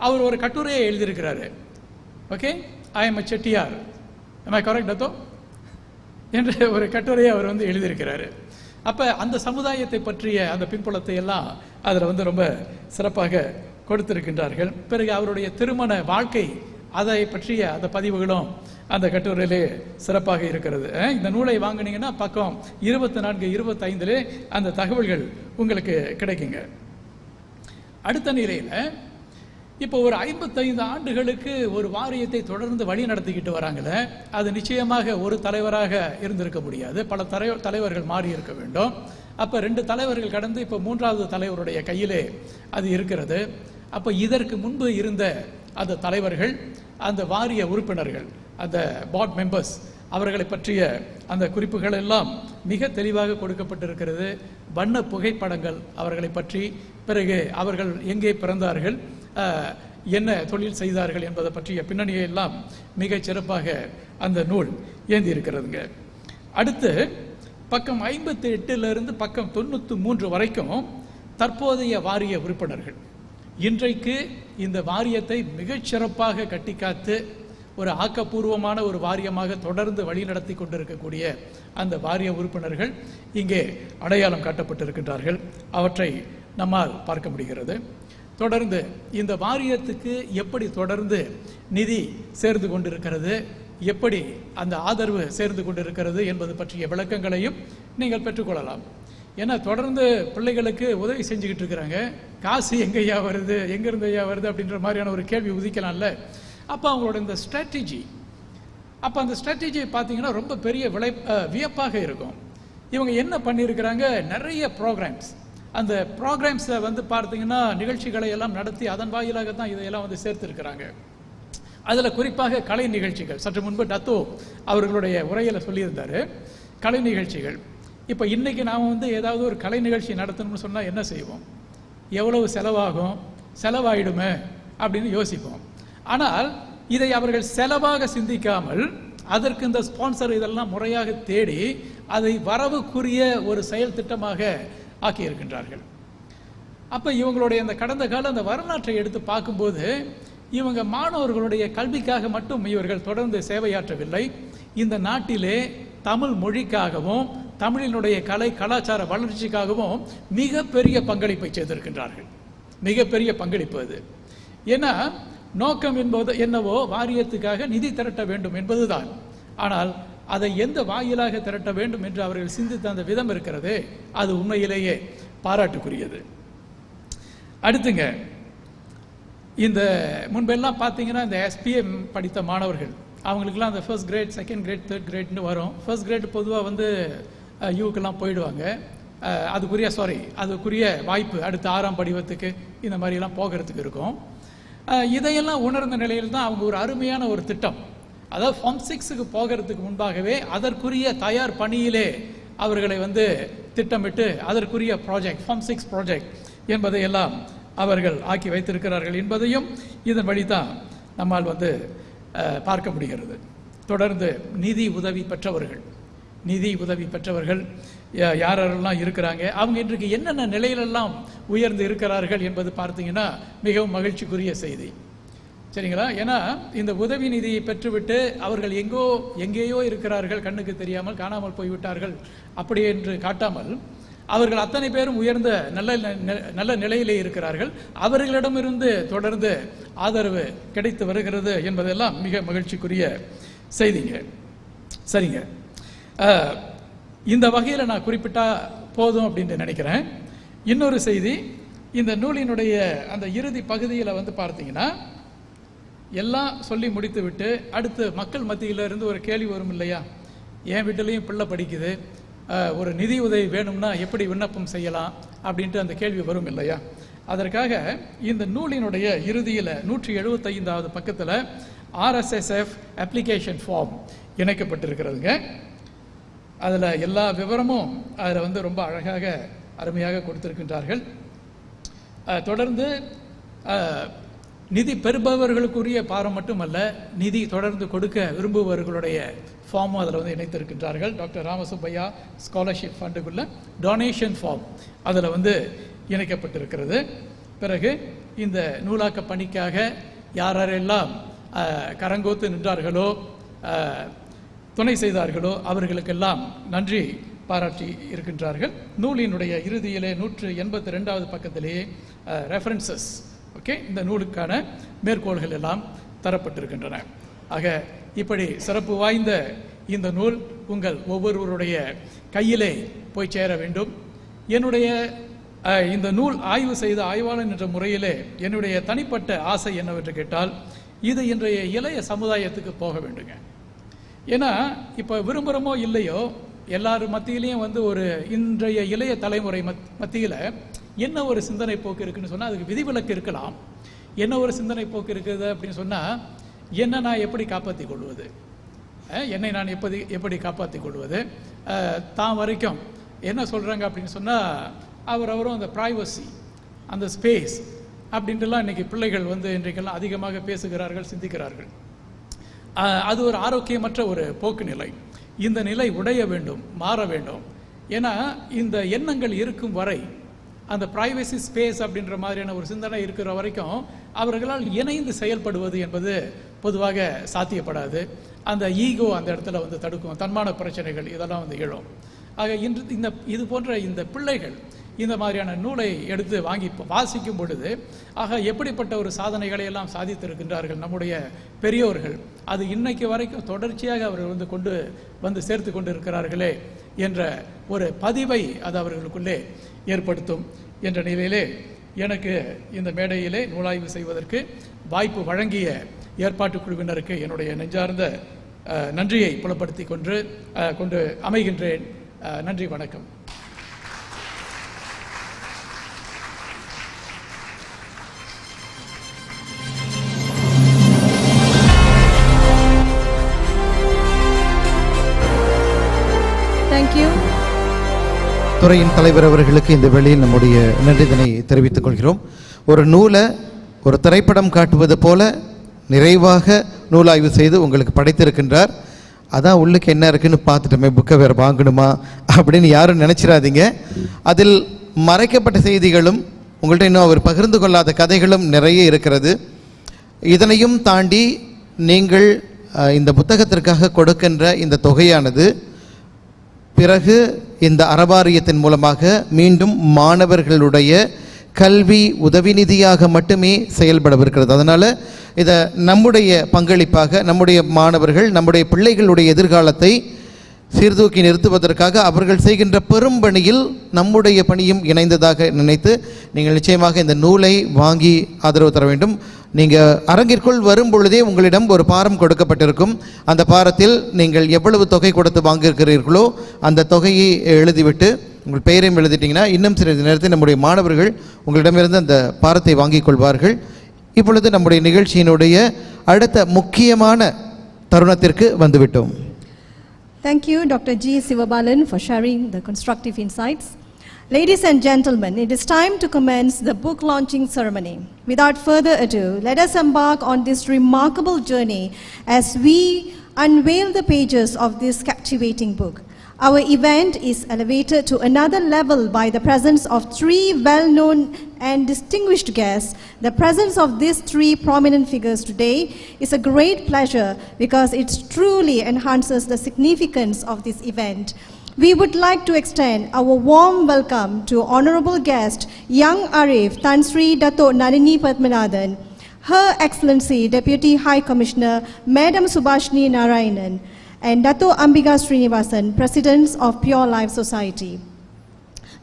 அவர் ஒரு கட்டுரையை எழுதியிருக்கிறாரு. Okay, I am a Chettiar, am I correct Dato என்ற ஒரு கட்டுரையை அவர் வந்து எழுதியிருக்கிறாரு. அப்போ அந்த சமுதாயத்தை பற்றிய அந்த பின்புலத்தை எல்லாம் அதில் வந்து ரொம்ப சிறப்பாக கொடுத்திருக்கின்றார்கள். பிறகு அவருடைய திருமண வாழ்க்கை, அதை பற்றிய அந்த பதிவுகளும் அந்த கட்டுரையிலே சிறப்பாக இருக்கிறது. இந்த நூலை வாங்கினீங்கன்னா பக்கம் 24-25 அந்த தகவல்கள் உங்களுக்கு கிடைக்குங்க. அடுத்த நிலையில் இப்போ ஒரு 55 ஆண்டுகளுக்கு ஒரு வாரியத்தை தொடர்ந்து வழி நடத்திக்கிட்டு வராங்களே, அது நிச்சயமாக ஒரு தலைவராக இருந்திருக்க முடியாது, பல தலைவர்கள் மாறி இருக்க வேண்டும். அப்போ 2 தலைவர்கள் கடந்து இப்போ 3வது தலைவருடைய கையிலே அது இருக்கிறது. அப்போ இதற்கு முன்பு இருந்த அந்த தலைவர்கள், அந்த வாரிய உறுப்பினர்கள், அந்த போர்ட் மெம்பர்ஸ், அவர்களை பற்றிய அந்த குறிப்புகள் எல்லாம் மிக தெளிவாக கொடுக்கப்பட்டிருக்கிறது. வண்ண புகைப்படங்கள் அவர்களை பற்றி, பிறகு அவர்கள் எங்கே பிறந்தார்கள், என்ன தொழில் செய்தார்கள் என்பதை பற்றிய பின்னணியை எல்லாம் மிகச் சிறப்பாக அந்த நூல் ஏந்தி இருக்கிறதுங்க. அடுத்து பக்கம் 58 பக்கம் 93 வரைக்கும் தற்போதைய வாரிய உறுப்பினர்கள், இன்றைக்கு இந்த வாரியத்தை மிகச் சிறப்பாக கட்டிக்காத்து ஒரு ஆக்கப்பூர்வமான ஒரு வாரியமாக தொடர்ந்து வழிநடத்தி கொண்டிருக்கக்கூடிய அந்த வாரிய உறுப்பினர்கள் இங்கே அடையாளம் காட்டப்பட்டிருக்கின்றார்கள். அவற்றை நம்மால் பார்க்க முடிகிறது. தொடர்ந்து இந்த வாரியத்துக்கு எப்படி தொடர்ந்து நிதி சேர்ந்து கொண்டிருக்கிறது, எப்படி அந்த ஆதரவு சேர்ந்து கொண்டிருக்கிறது என்பது பற்றிய விளக்கங்களையும் நீங்கள் பெற்றுக்கொள்ளலாம். ஏன்னா தொடர்ந்து பிள்ளைகளுக்கு உதவி செஞ்சுக்கிட்டு இருக்கிறாங்க, காசு எங்கேயா வருது, எங்கேருந்து ஐயா வருது அப்படின்ற மாதிரியான ஒரு கேள்வி உதிக்கலாம்ல. அப்போ அவங்களோட இந்த ஸ்ட்ராட்டஜி, அப்போ அந்த ஸ்ட்ராட்டஜியை பார்த்தீங்கன்னா ரொம்ப பெரிய வியப்பாக இருக்கும். இவங்க என்ன பண்ணியிருக்கிறாங்க, நிறைய ப்ரோக்ராம்ஸ், அந்த ப்ரோக்ராம்ஸை வந்து பார்த்தீங்கன்னா நிகழ்ச்சிகளை எல்லாம் நடத்தி அதன் வாயிலாக தான் இதையெல்லாம் வந்து சேர்த்துருக்கிறாங்க. அதில் குறிப்பாக கலை நிகழ்ச்சிகள், சற்று முன்பு டத்தோ அவர்களுடைய உரையில் சொல்லியிருந்தார், கலை நிகழ்ச்சிகள். இப்போ இன்றைக்கி நாம் வந்து ஏதாவது ஒரு கலை நிகழ்ச்சி நடத்தணும்னு சொன்னால் என்ன செய்வோம், எவ்வளவு செலவாகும், செலவாயிடுமே அப்படின்னு யோசிப்போம். ஆனால் இதை அவர்கள் செலவாக சிந்திக்காமல் அதற்கு இந்த ஸ்பான்சர் இதெல்லாம் முறையாக தேடி அதை வரவுக்குரிய ஒரு செயல் திட்டமாக ஆக்கியிருக்கின்றார்கள். அப்போ இவங்களுடைய அந்த கடந்த கால அந்த வரலாற்றை எடுத்து பார்க்கும்போது இவங்க மாணவர்களுடைய கல்விக்காக மட்டும் இவர்கள் தொடர்ந்து சேவையாற்றவில்லை, இந்த நாட்டிலே தமிழ் மொழிக்காகவும் தமிழினுடைய கலை கலாச்சார வளர்ச்சிக்காகவும் மிகப்பெரிய பங்களிப்பை செய்திருக்கின்றார்கள். மிகப்பெரிய பங்களிப்பு அது. ஏன்னா நோக்கம் என்பது என்னவோ வாரியத்துக்காக நிதி திரட்ட வேண்டும் என்பதுதான். ஆனால் அதை எந்த வாயிலாக திரட்ட வேண்டும் என்று அவர்கள் சிந்தித்த அந்த விதம் இருக்கிறது, அது உண்மையிலேயே பாராட்டுக்குரியது. அடுத்துங்க, இந்த முன்பெல்லாம் பார்த்தீங்கன்னா இந்த SPM படித்த மாணவர்கள் அவங்களுக்கெல்லாம் அந்த first grade, second grade, third கிரேட்னு வரும். ஃபர்ஸ்ட் கிரேட் பொதுவாக வந்து யூக்கெல்லாம் போயிடுவாங்க. அதுக்குரிய வாய்ப்பு அடுத்த 6ஆம் படிவத்துக்கு இந்த மாதிரிலாம் போகிறதுக்கு இருக்கும். இதையெல்லாம் உணர்ந்த நிலையில் தான் அவங்க ஒரு அருமையான ஒரு திட்டம், அதாவது ஃபார்ம் 6க்கு போகிறதுக்கு முன்பாகவே அதற்குரிய தயார் பணியிலே அவர்களை வந்து திட்டமிட்டு அதற்குரிய ப்ராஜெக்ட், ஃபார்ம் 6 ப்ராஜெக்ட் என்பதையெல்லாம் அவர்கள் ஆக்கி வைத்திருக்கிறார்கள் என்பதையும் இதன் வழிதான் நம்மால் வந்து பார்க்க முடிகிறது. தொடர்ந்து நிதி உதவி பெற்றவர்கள் யாரெல்லாம் இருக்கிறாங்க, அவங்க இன்றைக்கு என்னென்ன நிலையிலெல்லாம் உயர்ந்து இருக்கிறார்கள் என்பது பார்த்தீங்கன்னா மிகவும் மகிழ்ச்சிக்குரிய செய்தி. சரிங்களா? ஏன்னா இந்த உதவி நிதியை பெற்றுவிட்டு அவர்கள் எங்கேயோ இருக்கிறார்கள், கண்ணுக்கு தெரியாமல் காணாமல் போய்விட்டார்கள் அப்படி என்று காட்டாமல் அவர்கள் அத்தனை பேரும் உயர்ந்த நல்ல நிலையிலே இருக்கிறார்கள். அவர்களிடமிருந்து தொடர்ந்து ஆதரவு கிடைத்து வருகிறது என்பதெல்லாம் மிக மகிழ்ச்சிக்குரிய செய்திங்க. சரிங்க, இந்த வகையில் நான் குறிப்பிட்டா போதும் அப்படின்னு நினைக்கிறேன். இன்னொரு செய்தி, இந்த நூலினுடைய அந்த இறுதி பகுதியில் வந்து பார்த்தீங்கன்னா எல்லாம் சொல்லி முடித்து விட்டு அடுத்து மக்கள் மத்தியிலிருந்து ஒரு கேள்வி வரும் இல்லையா, என் வீட்டிலையும் பிள்ளை படிக்குது, ஒரு நிதி உதவி வேணும்னா எப்படி விண்ணப்பம் செய்யலாம் அப்படின்ட்டு அந்த கேள்வி வரும் இல்லையா. அதற்காக இந்த நூலினுடைய இறுதியில் 175வது பக்கத்தில் RSSF அப்ளிகேஷன் ஃபார்ம் இணைக்கப்பட்டிருக்கிறதுங்க. அதில் எல்லா விவரமும் அதில் வந்து ரொம்ப அழகாக அருமையாக கொடுத்திருக்கின்றார்கள். தொடர்ந்து நிதி பெறுபவர்களுக்குரிய பாரம் மட்டுமல்ல, நிதி தொடர்ந்து கொடுக்க விரும்புபவர்களுடைய ஃபார்மும் அதில் வந்து இணைத்திருக்கின்றார்கள். டாக்டர் ராமசுப்பையா ஸ்காலர்ஷிப் ஃபண்டுக்குள்ள டொனேஷன் ஃபார்ம் அதில் வந்து இணைக்கப்பட்டிருக்கிறது. பிறகு இந்த நூலாக்க பணிக்காக யாரெல்லாம் கரங்கோத்து நின்றார்களோ, துணை செய்தார்களோ அவர்களுக்கெல்லாம் நன்றி பாராட்டி இருக்கின்றார்கள். நூலினுடைய இறுதியிலே 182வது பக்கத்திலேயே ரெஃபரன்சஸ், ஓகே, இந்த நூலுக்கான மேற்கோள்கள் எல்லாம் தரப்பட்டிருக்கின்றன. ஆக இப்படி சிறப்பு வாய்ந்த இந்த நூல் உங்கள் ஒவ்வொருவருடைய கையிலே போய் சேர வேண்டும். என்னுடைய இந்த நூல் ஆய்வு செய்த ஆய்வாளன் என்ற முறையிலே என்னுடைய தனிப்பட்ட ஆசை என்னவென்று கேட்டால், இது இன்றைய இளைய சமுதாயத்துக்கு போக வேண்டுங்க. ஏன்னா இப்போ விரும்புகிறோமோ இல்லையோ எல்லாரும் மத்தியிலையும் வந்து ஒரு இன்றைய இளைய தலைமுறை மத்தியில் என்ன ஒரு சிந்தனை போக்கு இருக்குன்னு சொன்னால் அதுக்கு விதிவிலக்கு இருக்கலாம். என்ன ஒரு சிந்தனை போக்கு இருக்குது அப்படின்னு சொன்னால், என்னை நான் எப்படி காப்பாற்றி கொள்வது, என்னை நான் எப்படி காப்பாற்றி கொள்வது, தான் வரைக்கும் என்ன சொல்கிறாங்க அப்படின்னு சொன்னால் அவரும் அந்த ப்ரைவசி, அந்த ஸ்பேஸ் அப்படின்ட்டுலாம் இன்றைக்கி பிள்ளைகள் வந்து இன்றைக்கெல்லாம் அதிகமாக பேசுகிறார்கள், சிந்திக்கிறார்கள். அது ஒரு ஆரோக்கியமற்ற ஒரு போக்கு நிலை. இந்த நிலை உடைய வேண்டும், மாற வேண்டும். ஏன்னா இந்த எண்ணங்கள் இருக்கும் வரை, அந்த பிரைவசி ஸ்பேஸ் அப்படின்ற மாதிரியான ஒரு சிந்தனை இருக்கிற வரைக்கும் அவர்களால் இணைந்து செயல்படுவது என்பது பொதுவாக சாத்தியப்படாது. அந்த ஈகோ அந்த இடத்துல வந்து தடுக்கும், தன்மான பிரச்சனைகள் இதெல்லாம் வந்து எழும். ஆக இன்று இது போன்ற இந்த பிள்ளைகள் இந்த மாதிரியான நூலை எடுத்து வாங்கி வாசிக்கும் பொழுது, ஆக எப்படிப்பட்ட ஒரு சாதனைகளை எல்லாம் சாதித்திருக்கின்றார்கள் நம்முடைய பெரியோர்கள், அது இன்னைக்கு வரைக்கும் தொடர்ச்சியாக அவர்கள் வந்து கொண்டு வந்து சேர்த்து கொண்டு இருக்கிறார்களே என்ற ஒரு பதிவை அது அவர்களுக்குள்ளே ஏற்படுத்தும் என்ற நிலையிலே எனக்கு இந்த மேடையிலே நூலாய்வு செய்வதற்கு வாய்ப்பு வழங்கிய ஏற்பாட்டு குழுவினருக்கு என்னுடைய நெஞ்சார்ந்த நன்றியை புலப்படுத்தி கொண்டு அமைகின்றேன். நன்றி, வணக்கம். துறையின் தலைவர் அவர்களுக்கு இந்த வேளையில் நம்முடைய நன்றிதனை தெரிவித்துக் கொள்கிறோம். ஒரு நூலை ஒரு திரைப்படம் காட்டுவது போல நிறைவாக நூலாய்வு செய்து உங்களுக்கு படைத்திருக்கின்றார். அதான் உள்ளுக்கு என்ன இருக்குன்னு பார்த்துட்டோமே, புக்கை வேறு வாங்கணுமா அப்படின்னு யாரும் நினச்சிடாதீங்க. அதில் மறைக்கப்பட்ட செய்திகளும் உங்கள்கிட்ட இன்னும் அவர் பகிர்ந்து கொள்ளாத கதைகளும் நிறைய இருக்கிறது. இதனையும் தாண்டி நீங்கள் இந்த புத்தகத்திற்காக கொடுக்கின்ற இந்த தொகையானது பிறகு இந்த அறவாரியத்தின் மூலமாக மீண்டும் மாணவர்களுடைய கல்வி உதவி நிதியாக மட்டுமே செயல்படவிருக்கிறது. அதனால் இதை நம்முடைய பங்களிப்பாக நம்முடைய மாணவர்கள், நம்முடைய பிள்ளைகளுடைய எதிர்காலத்தை சீர்தூக்கி நிறுத்துவதற்காக அவர்கள் செய்கின்ற பெரும் பணியில் நம்முடைய பணியும் இணைந்ததாக நினைத்து நீங்கள் நிச்சயமாக இந்த நூலை வாங்கி ஆதரவு தர வேண்டும். நீங்கள் அரங்கிற்குள் வரும் பொழுதே உங்களிடம் ஒரு பாரம் கொடுக்கப்பட்டிருக்கும். அந்த பாரத்தில் நீங்கள் எவ்வளவு தொகை கொடுத்து வாங்கியிருக்கிறீர்களோ அந்த தொகையை எழுதிவிட்டு உங்கள் பெயரையும் எழுதிட்டிங்கன்னா இன்னும் சிறிது நேரத்தில் நம்முடைய மாணவர்கள் உங்களிடமிருந்து அந்த பாரத்தை வாங்கிக் கொள்வார்கள். இப்பொழுது நம்முடைய நிகழ்ச்சியினுடைய அடுத்த முக்கியமான தருணத்திற்கு வந்துவிட்டோம். Thank you, Dr. G. Sivabalan, for sharing the constructive insights. Ladies and gentlemen, it is time to commence the book launching ceremony. Without further ado, let us embark on this remarkable journey as we unveil the pages of this captivating book. Our event is elevated to another level by the presence of three well-known and distinguished guests. The presence of these three prominent figures today is a great pleasure because it truly enhances the significance of this event. We would like to extend our warm welcome to Honorable Guest, Young Arif Tan Sri Dato Nalini Padmanathan, Her Excellency Deputy High Commissioner Madam Subhashni Narayanan, and Dato Ambika Srinivasan, Presidents of Pure Life Society.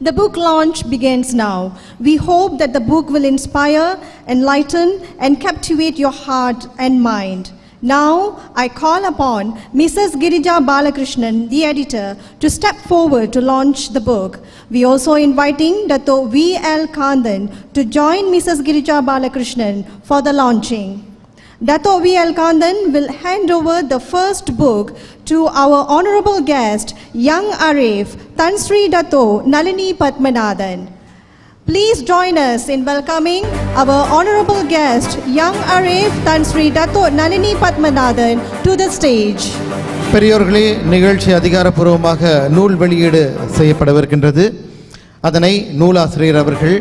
The book launch begins now. We hope that the book will inspire, enlighten, and captivate your heart and mind. Now, I call upon Mrs. Girija Balakrishnan, the editor, to step forward to launch the book. We also inviting Dato V.L. Kandan to join Mrs. Girija Balakrishnan for the launching. Dato V.L. Kandan will hand over the first book to our honorable guest, Young Arif Tan Sri Dato Nalini Padmanathan. Please join us in welcoming our honorable guest, Young Arif Tan Sri Dato Nalini Padmanathan to the stage. பெரியோர்களே, நிகழ்ச்சி அதிகாரப்பூர்வமாக நூல் வெளியீடு செய்யப்படவிருக்கின்றது. அதனை நூலாசிரியர் அவர்கள்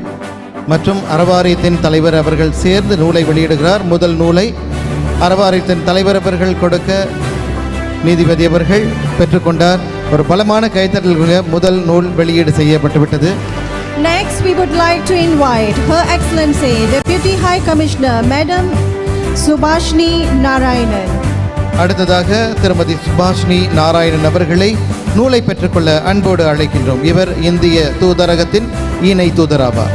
மற்றும் அறவாரியத்தின் தலைவர் அவர்கள் சேர்ந்து நூலை வெளியிடுகிறார். முதல் நூலை அறவாரியத்தின் தலைவர் அவர்கள் கொடுக்க நீதிபதி அவர்கள் பெற்றுக்கொண்டார். ஒரு பலமான கைத்தட்டல்கள் முதல் நூல் வெளியீடு செய்யப்பட்டுவிட்டது. Next, we would like to invite Her Excellency Deputy High Commissioner Madam Subhashni Narayanan. அடுத்ததாக திருமதி சுபாஷினி நாராயணன் அவர்களை நூலை பெற்றுக்கொள்ள அன்போடு அழைக்கின்றோம். இவர் இந்திய தூதரகத்தின் இணை தூதராவார்.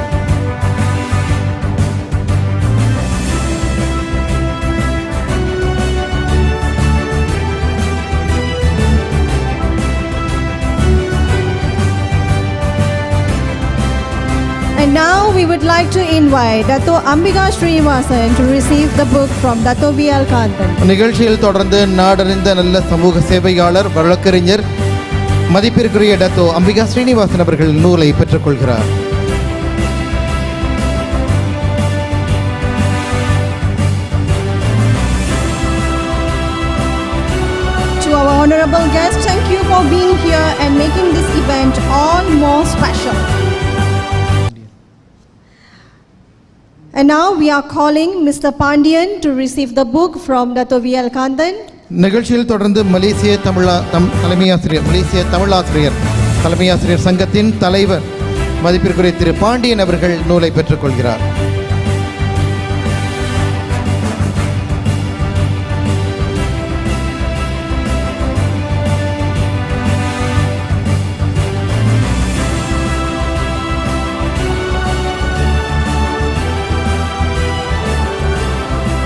And now we would like to invite Dato Ambika Srinivasan to receive the book from Dato V.L. Kandan. நிகழ்ச்சியில் தொடர்ந்து நாடறிந்த நல்ல சமூக சேவையாளர் வழக்கறிஞர் மதிப்பிற்குரிய டத்தோ அம்பிகா ஸ்ரீனிவாசன் அவர்கள் நூலை பெற்றுக்கொள்கிறார். To our honorable guests, thank you for being here and making this event all more special. And now we are calling Mr. Pandian to receive the book from Dato V.L. Kandan. நிகழ்ச்சியில் தொடர்ந்து மலேசிய தமிழாசிரியர் சங்கத்தின் தலைவர் மதிப்பிற்குரிய திரு பாண்டியன் அவர்கள் நூலை பெற்றுக்கொள்கிறார்.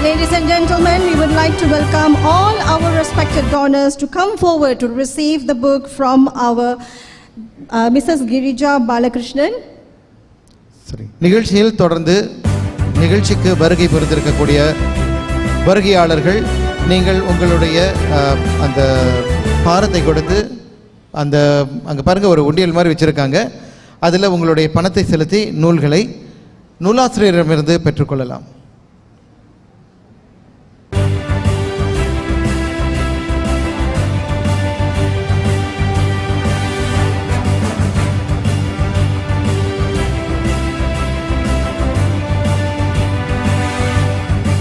Ladies and gentlemen, we would like to welcome all our respected donors to come forward to receive the book from our Mrs. Girija Balakrishnan. சரி, நிகழ்ச்சியில் தொடர்ந்து நிகழ்ச்சிக்கு வருகை புரிந்திருக்கக்கூடிய வருகையாளர்கள், நீங்கள் உங்களுடைய அந்த பாரத்தை கொடுத்து அந்த அங்கே பாருங்க ஒரு உண்டியல் மாதிரி வச்சுருக்காங்க, அதில் உங்களுடைய பணத்தை செலுத்தி நூல்களை நூலாசிரியரிடமிருந்து பெற்றுக்கொள்ளலாம்.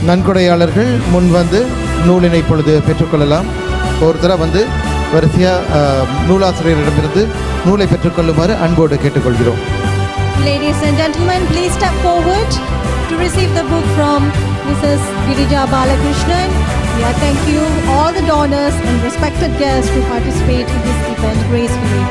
நன்கொடையாளர்கள் முன் வந்து நூலினை இப்பொழுது பெற்றுக்கொள்ளலாம். ஒருத்தராக வந்து வரிசையாக நூலாசிரியரிடமிருந்து நூலை பெற்றுக்கொள்ளுமாறு அன்போடு கேட்டுக்கொள்கிறோம். Ladies and gentlemen, please step forward to receive the book from Mrs. Girija Balakrishnan. We thank you all the donors and respected guests to participate in this event gracefully.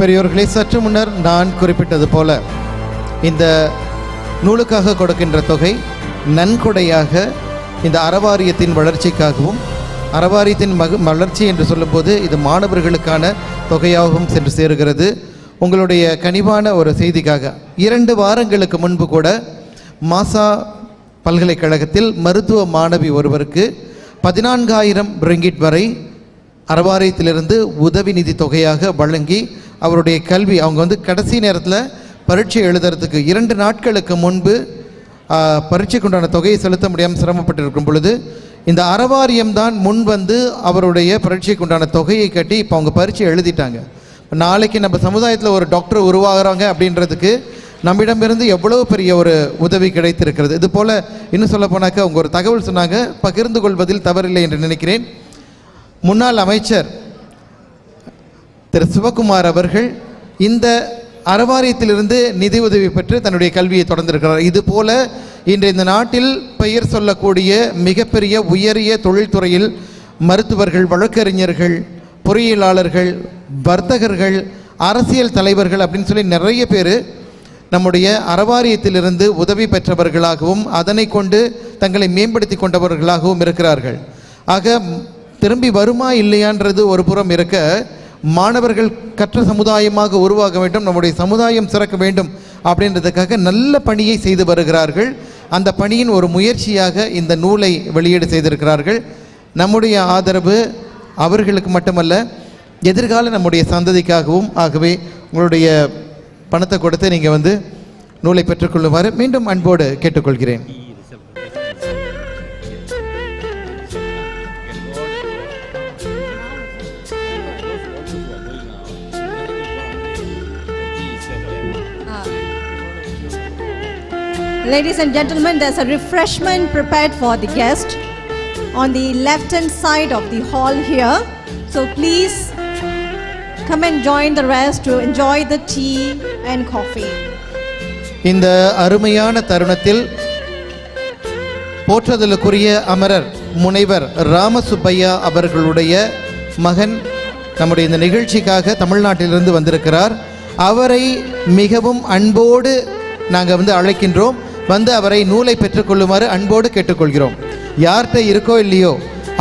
பெரியோர்களே, சற்று முன்னர் நான் குறிப்பிட்டது போல இந்த நூலுக்காக கொடுக்கின்ற தொகை நன்கொடையாக இந்த அறவாரியத்தின் வளர்ச்சிக்காகவும், அறவாரியத்தின் வளர்ச்சி என்று சொல்லும்போது இது மாணவர்களுக்கான தொகையாகவும் சென்று சேருகிறது. உங்களுடைய கனிவான ஒரு செய்திக்காக 2 வாரங்களுக்கு முன்பு கூட மாசா பல்கலைக்கழகத்தில் மருத்துவ மாணவி ஒருவருக்கு 14,000 ரிங்கிட் வரை அறவாரியத்திலிருந்து உதவி நிதி தொகையாக வழங்கி அவருடைய கல்வி, அவங்க கடைசி நேரத்தில் பரீட்சை எழுதுறதுக்கு 2 நாட்களுக்கு முன்பு பரீட்சைக்கு உண்டான தொகையை செலுத்த முடியாமல் சிரமப்பட்டிருக்கும் பொழுது இந்த அறவாரியம் தான் முன் வந்து அவருடைய பரீட்சைக்கு உண்டான தொகையை கட்டி இப்போ அவங்க பரீட்சை எழுதிட்டாங்க. நாளைக்கு நம்ம சமுதாயத்தில் ஒரு டாக்டர் உருவாகிறாங்க அப்படின்றதுக்கு நம்மிடமிருந்து எவ்வளவு பெரிய ஒரு உதவி கிடைத்திருக்கிறது. இது போல் இன்னும் சொல்ல போனாக்க அவங்க ஒரு தகவல் சொன்னாங்க, பகிர்ந்து கொள்வதில் தவறில்லை என்று நினைக்கிறேன். முன்னாள் அமைச்சர் திரு சிவகுமார் அவர்கள் இந்த அறவாரியத்திலிருந்து நிதி உதவி பெற்று தன்னுடைய கல்வியை தொடர்ந்திருக்கிறார். இது போல இன்று இந்த நாட்டில் பெயர் சொல்லக்கூடிய மிகப்பெரிய உயரிய தொழில்துறையில் மருத்துவர்கள், வழக்கறிஞர்கள், பொறியியலாளர்கள், வர்த்தகர்கள், அரசியல் தலைவர்கள் அப்படின்னு சொல்லி நிறைய பேர் நம்முடைய அறவாரியத்திலிருந்து உதவி பெற்றவர்களாகவும் அதனை கொண்டு தங்களை மேம்படுத்தி கொண்டவர்களாகவும் இருக்கிறார்கள். ஆக திரும்பி வருமா இல்லையான்றது ஒரு புறம் இருக்க, மாணவர்கள் கற்ற சமுதாயமாக உருவாக வேண்டும், நம்முடைய சமுதாயம் சிறக்க வேண்டும் அப்படின்றதுக்காக நல்ல பணியை செய்து வருகிறார்கள். அந்த பணியின் ஒரு முயற்சியாக இந்த நூலை வெளியீடு செய்திருக்கிறார்கள். நம்முடைய ஆதரவு அவர்களுக்கு மட்டுமல்ல, எதிர்கால நம்முடைய சந்ததிக்காகவும். ஆகவே உங்களுடைய பணத்தை கொடுத்து நீங்கள் நூலை பெற்றுக்கொள்ளுமாறு மீண்டும் அன்போடு கேட்டுக்கொள்கிறேன். Ladies and gentlemen, there's a refreshment prepared for the guest on the left-hand side of the hall here. So please come and join the rest to enjoy the tea and coffee. இந்த அருமையான தருணத்தில் போற்றுதலுக்குரிய அமரர் முனைவர் ராம சுப்பையா அவர்களுடைய மகன் நம்முடைய இந்த நிகழ்ச்சிக்காக தமிழ்நாட்டிலிருந்து வந்திருக்கிறார். அவரை மிகவும் அன்போடு நாங்கள் அழைக்கின்றோம். அவரை நூலை பெற்றுக்கொள்ளுமாறு அன்போடு கேட்டுக்கொள்கிறோம். யார்கிட்ட இருக்கோ இல்லையோ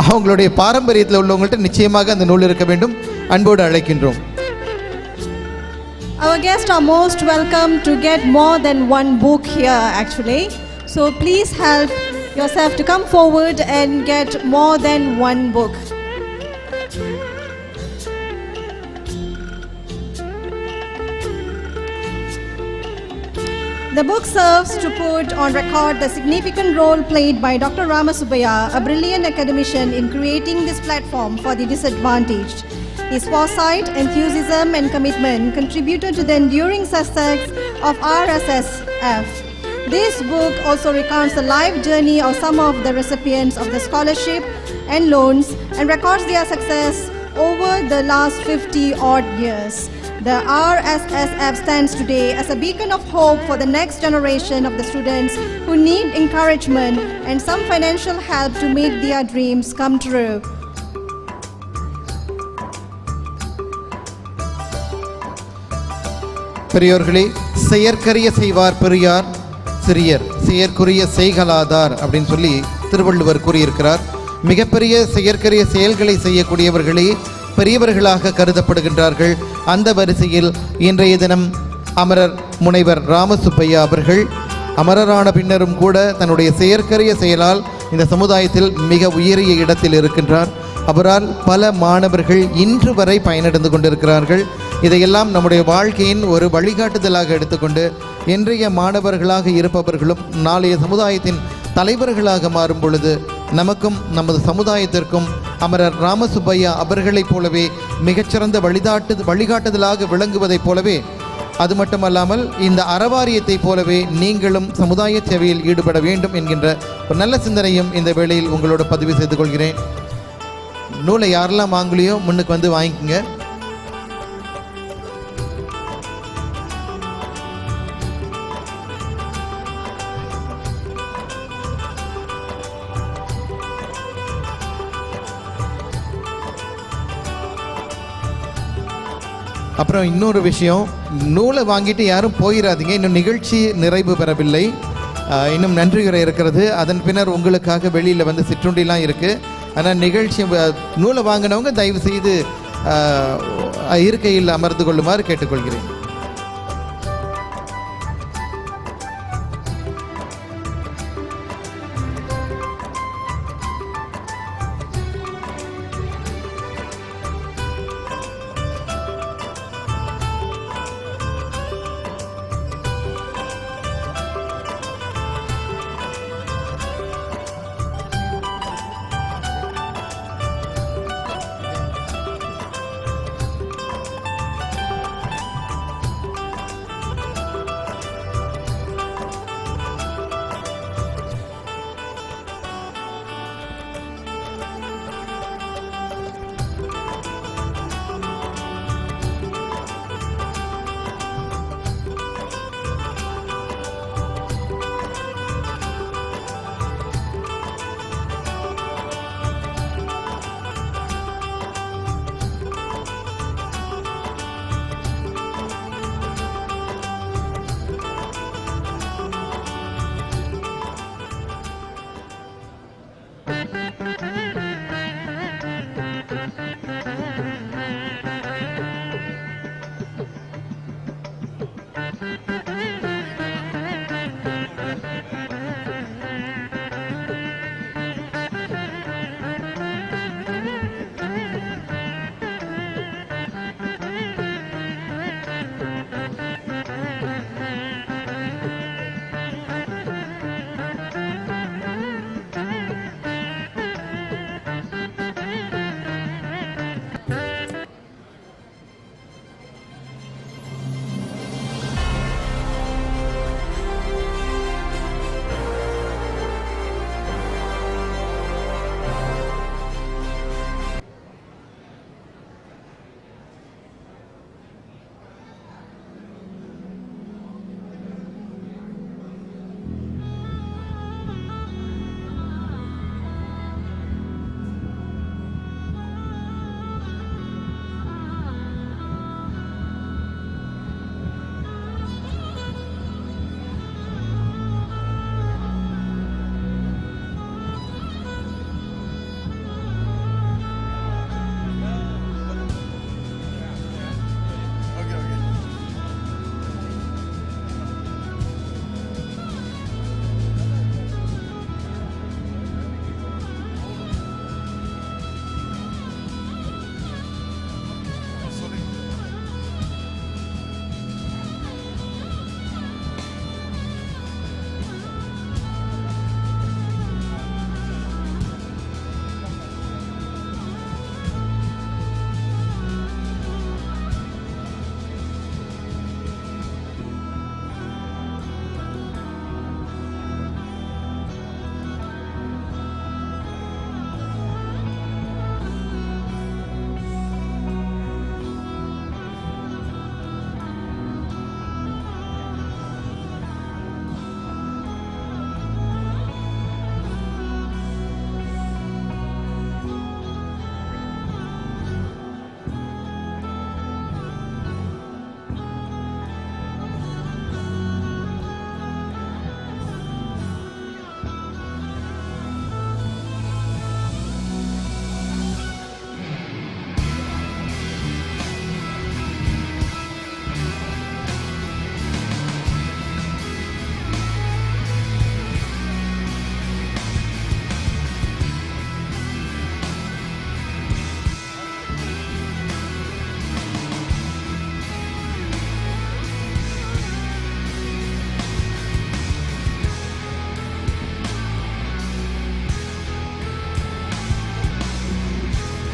அவங்களுடைய பாரம்பரியத்தில் உள்ளவங்கள்ட்ட நிச்சயமாக அந்த நூல் இருக்க வேண்டும். அன்போடு அழைக்கின்றோம். Our guests are most welcome to get more than one book here actually. So please help yourself to come forward and get more than one book. The book serves to put on record the significant role played by Dr. Rama Subbiah, a brilliant academician, in creating this platform for the disadvantaged. His foresight, enthusiasm and commitment contributed to the enduring success of RSSF. This book also recounts the life journey of some of the recipients of the scholarship and loans and records their success over the last 50-odd years. The RSSF stands today as a beacon of hope for the next generation of the students who need encouragement and some financial help to make their dreams come true. பெரியோர்களே, செயற்கரிய செய்வார் பெரியார் சிறியர், செயற்குரிய செய்கலாதார் அப்படின்னு சொல்லி திருவள்ளுவர் கூறியிருக்கிறார். மிகப்பெரிய செயற்கரிய செயல்களை செய்யக்கூடியவர்களே பெரியவர்களாக கருதப்படுகின்றார்கள். அந்த வரிசையில் இன்றைய தினம் அமரர் முனைவர் ராம சுப்பையா அவர்கள் அமரரான பின்னரும் கூட தன்னுடைய செயற்கரிய செயலால் இந்த சமுதாயத்தில் மிக உயரிய இடத்தில் இருக்கின்றார். அவரால் பல மாணவர்கள் இன்று வரை பயனடைந்து கொண்டிருக்கிறார்கள். இதையெல்லாம் நம்முடைய வாழ்க்கையின் ஒரு வழிகாட்டுதலாக எடுத்துக்கொண்டு இன்றைய மாணவர்களாக இருப்பவர்களும் நாளைய சமுதாயத்தின் தலைவர்களாக மாறும் பொழுது நமக்கும் நமது சமுதாயத்திற்கும் அமரர் ராம சுப்பையா அவர்களைப் போலவே மிகச்சிறந்த வழிகாட்டுதலாக விளங்குவதைப் போலவே, அது மட்டுமல்லாமல் இந்த அறவாரியத்தைப் போலவே நீங்களும் சமுதாய சேவையில் ஈடுபட வேண்டும் என்கின்ற ஒரு நல்ல சிந்தனையும் இந்த வேளையில் உங்களோட பதிவு செய்து கொள்கிறேன். நூலை யாரெல்லாம் வாங்கலையோ முன்னுக்கு வாங்கிக்கோங்க. அப்புறம் இன்னொரு விஷயம், நூலை வாங்கிட்டு யாரும் போயிடாதீங்க, இன்னும் நிகழ்ச்சி நிறைவு பெறவில்லை, இன்னும் நன்றியுரை இருக்கிறது. அதன் பின்னர் உங்களுக்காக வெளியில் வந்து சிற்றுண்டிலாம் இருக்குது. ஆனால் நிகழ்ச்சி நூலை வாங்கினவங்க தயவு செய்து இருக்கையில் அமர்ந்து கொள்ளுமாறு கேட்டுக்கொள்கிறேன்.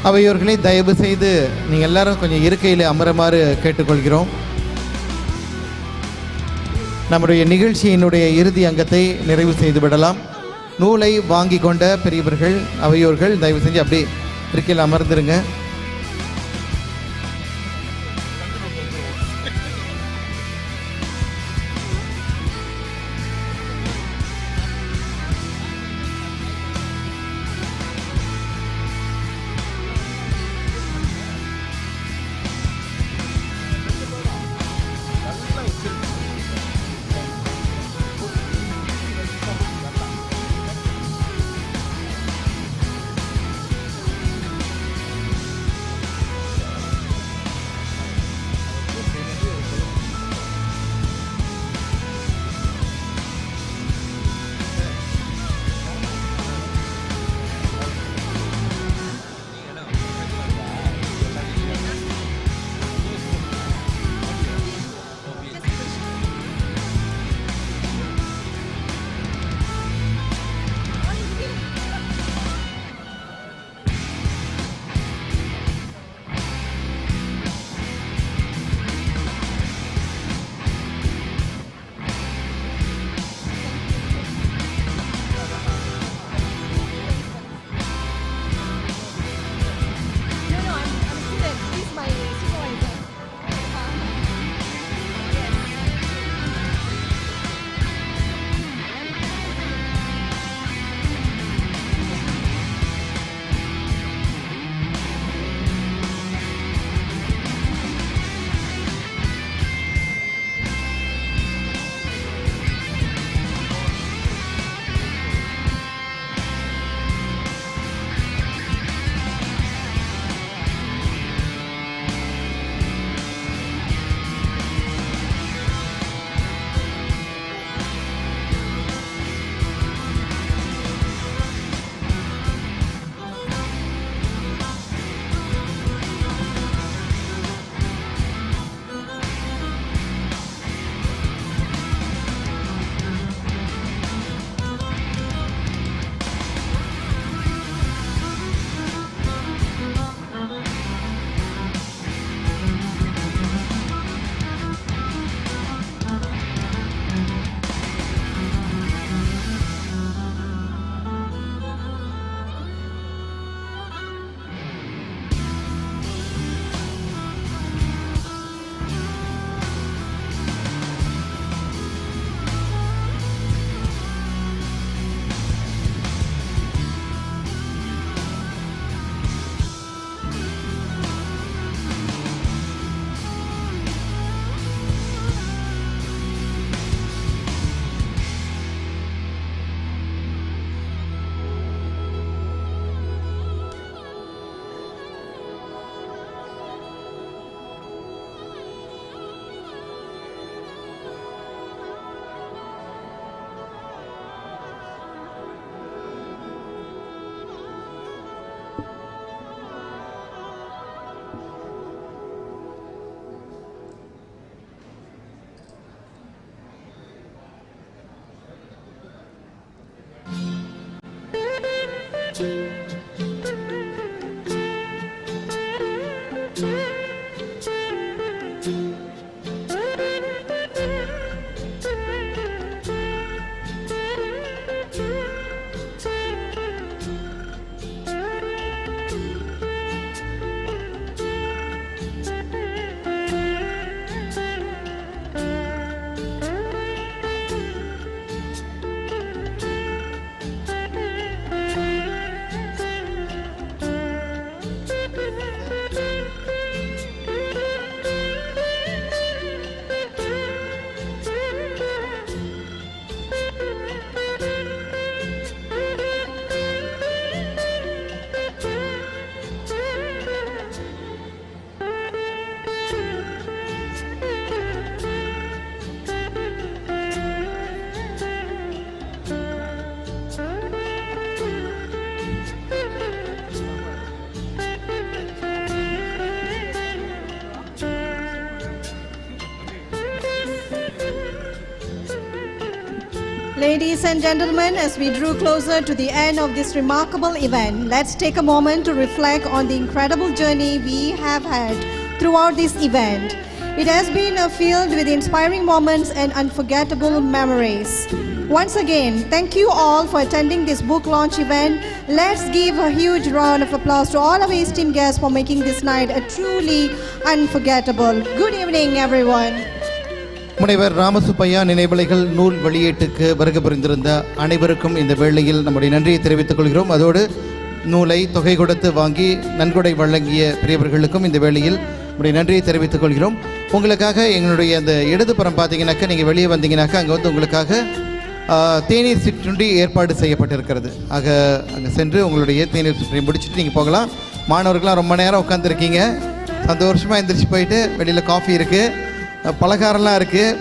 அவையோர்களை தயவு செய்து நீங்கள் எல்லாரும் கொஞ்சம் இருக்கையில் அமருமாறு கேட்டுக்கொள்கிறோம். நம்முடைய நிகழ்ச்சியினுடைய இறுதி அங்கத்தை நிறைவு செய்து விடலாம். நூலை வாங்கி கொண்ட பெரியவர்கள் அவையோர்கள் தயவு செஞ்சு அப்படியே இருக்கையில் அமர்ந்துருங்க. Ladies and gentlemen, as we drew closer to the end of this remarkable event, let's take a moment to reflect on the incredible journey we have had throughout this event. It has been filled with inspiring moments and unforgettable memories. Once again, thank you all for attending this book launch event. Let's give a huge round of applause to all our esteemed guests for making this night a truly unforgettable. Good evening, everyone. முனைவர் ராமசுப்பையா நினைவலைகள் நூல் வெளியீட்டுக்கு வருகை புரிந்திருந்த அனைவருக்கும் இந்த வேளையில் நம்முடைய நன்றியை தெரிவித்துக் கொள்கிறோம். அதோடு நூலை தொகை கொடுத்து வாங்கி நன்கொடை வழங்கிய பெரியவர்களுக்கும் இந்த வேளையில் நம்முடைய நன்றியை தெரிவித்துக் கொள்கிறோம். உங்களுக்காக எங்களுடைய அந்த இடதுபுறம் பார்த்தீங்கன்னாக்கா நீங்கள் வெளியே வந்தீங்கன்னாக்கா அங்கே வந்து உங்களுக்காக தேநீர் சிற்றுண்டி ஏற்பாடு செய்யப்பட்டிருக்கிறது. ஆக அங்கே சென்று உங்களுடைய தேநீர் சிற்றுண்டி முடிச்சுட்டு நீங்கள் போகலாம். மாணவர்கள்லாம் ரொம்ப நேரம் உட்காந்துருக்கீங்க, சந்தோஷமாக எந்திரிச்சு போயிட்டு வெளியில் காஃபி இருக்குது, பலகாரம்லாம் இருக்குது,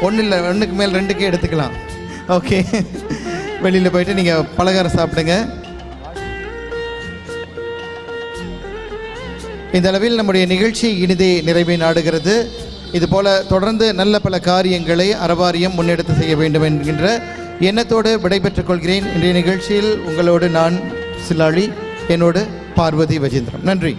ஒன்றும் இல்லை, ஒன்றுக்கு மேல் 2க்கே எடுத்துக்கலாம். ஓகே, வெளியில் போயிட்டு நீங்கள் பலகாரம் சாப்பிடுங்க. இந்த அளவில் நம்முடைய நிகழ்ச்சி இனிதே நிறைவை நாடுகிறது. இதுபோல தொடர்ந்து நல்ல பல காரியங்களை அறவாரியம் முன்னெடுத்து செய்ய வேண்டும் என்கின்ற எண்ணத்தோடு விடைபெற்றுக் கொள்கிறேன். இன்றைய நிகழ்ச்சியில் உங்களோடு நான் சிலாளி, என்னோடு பார்வதி வஜேந்திரம். நன்றி.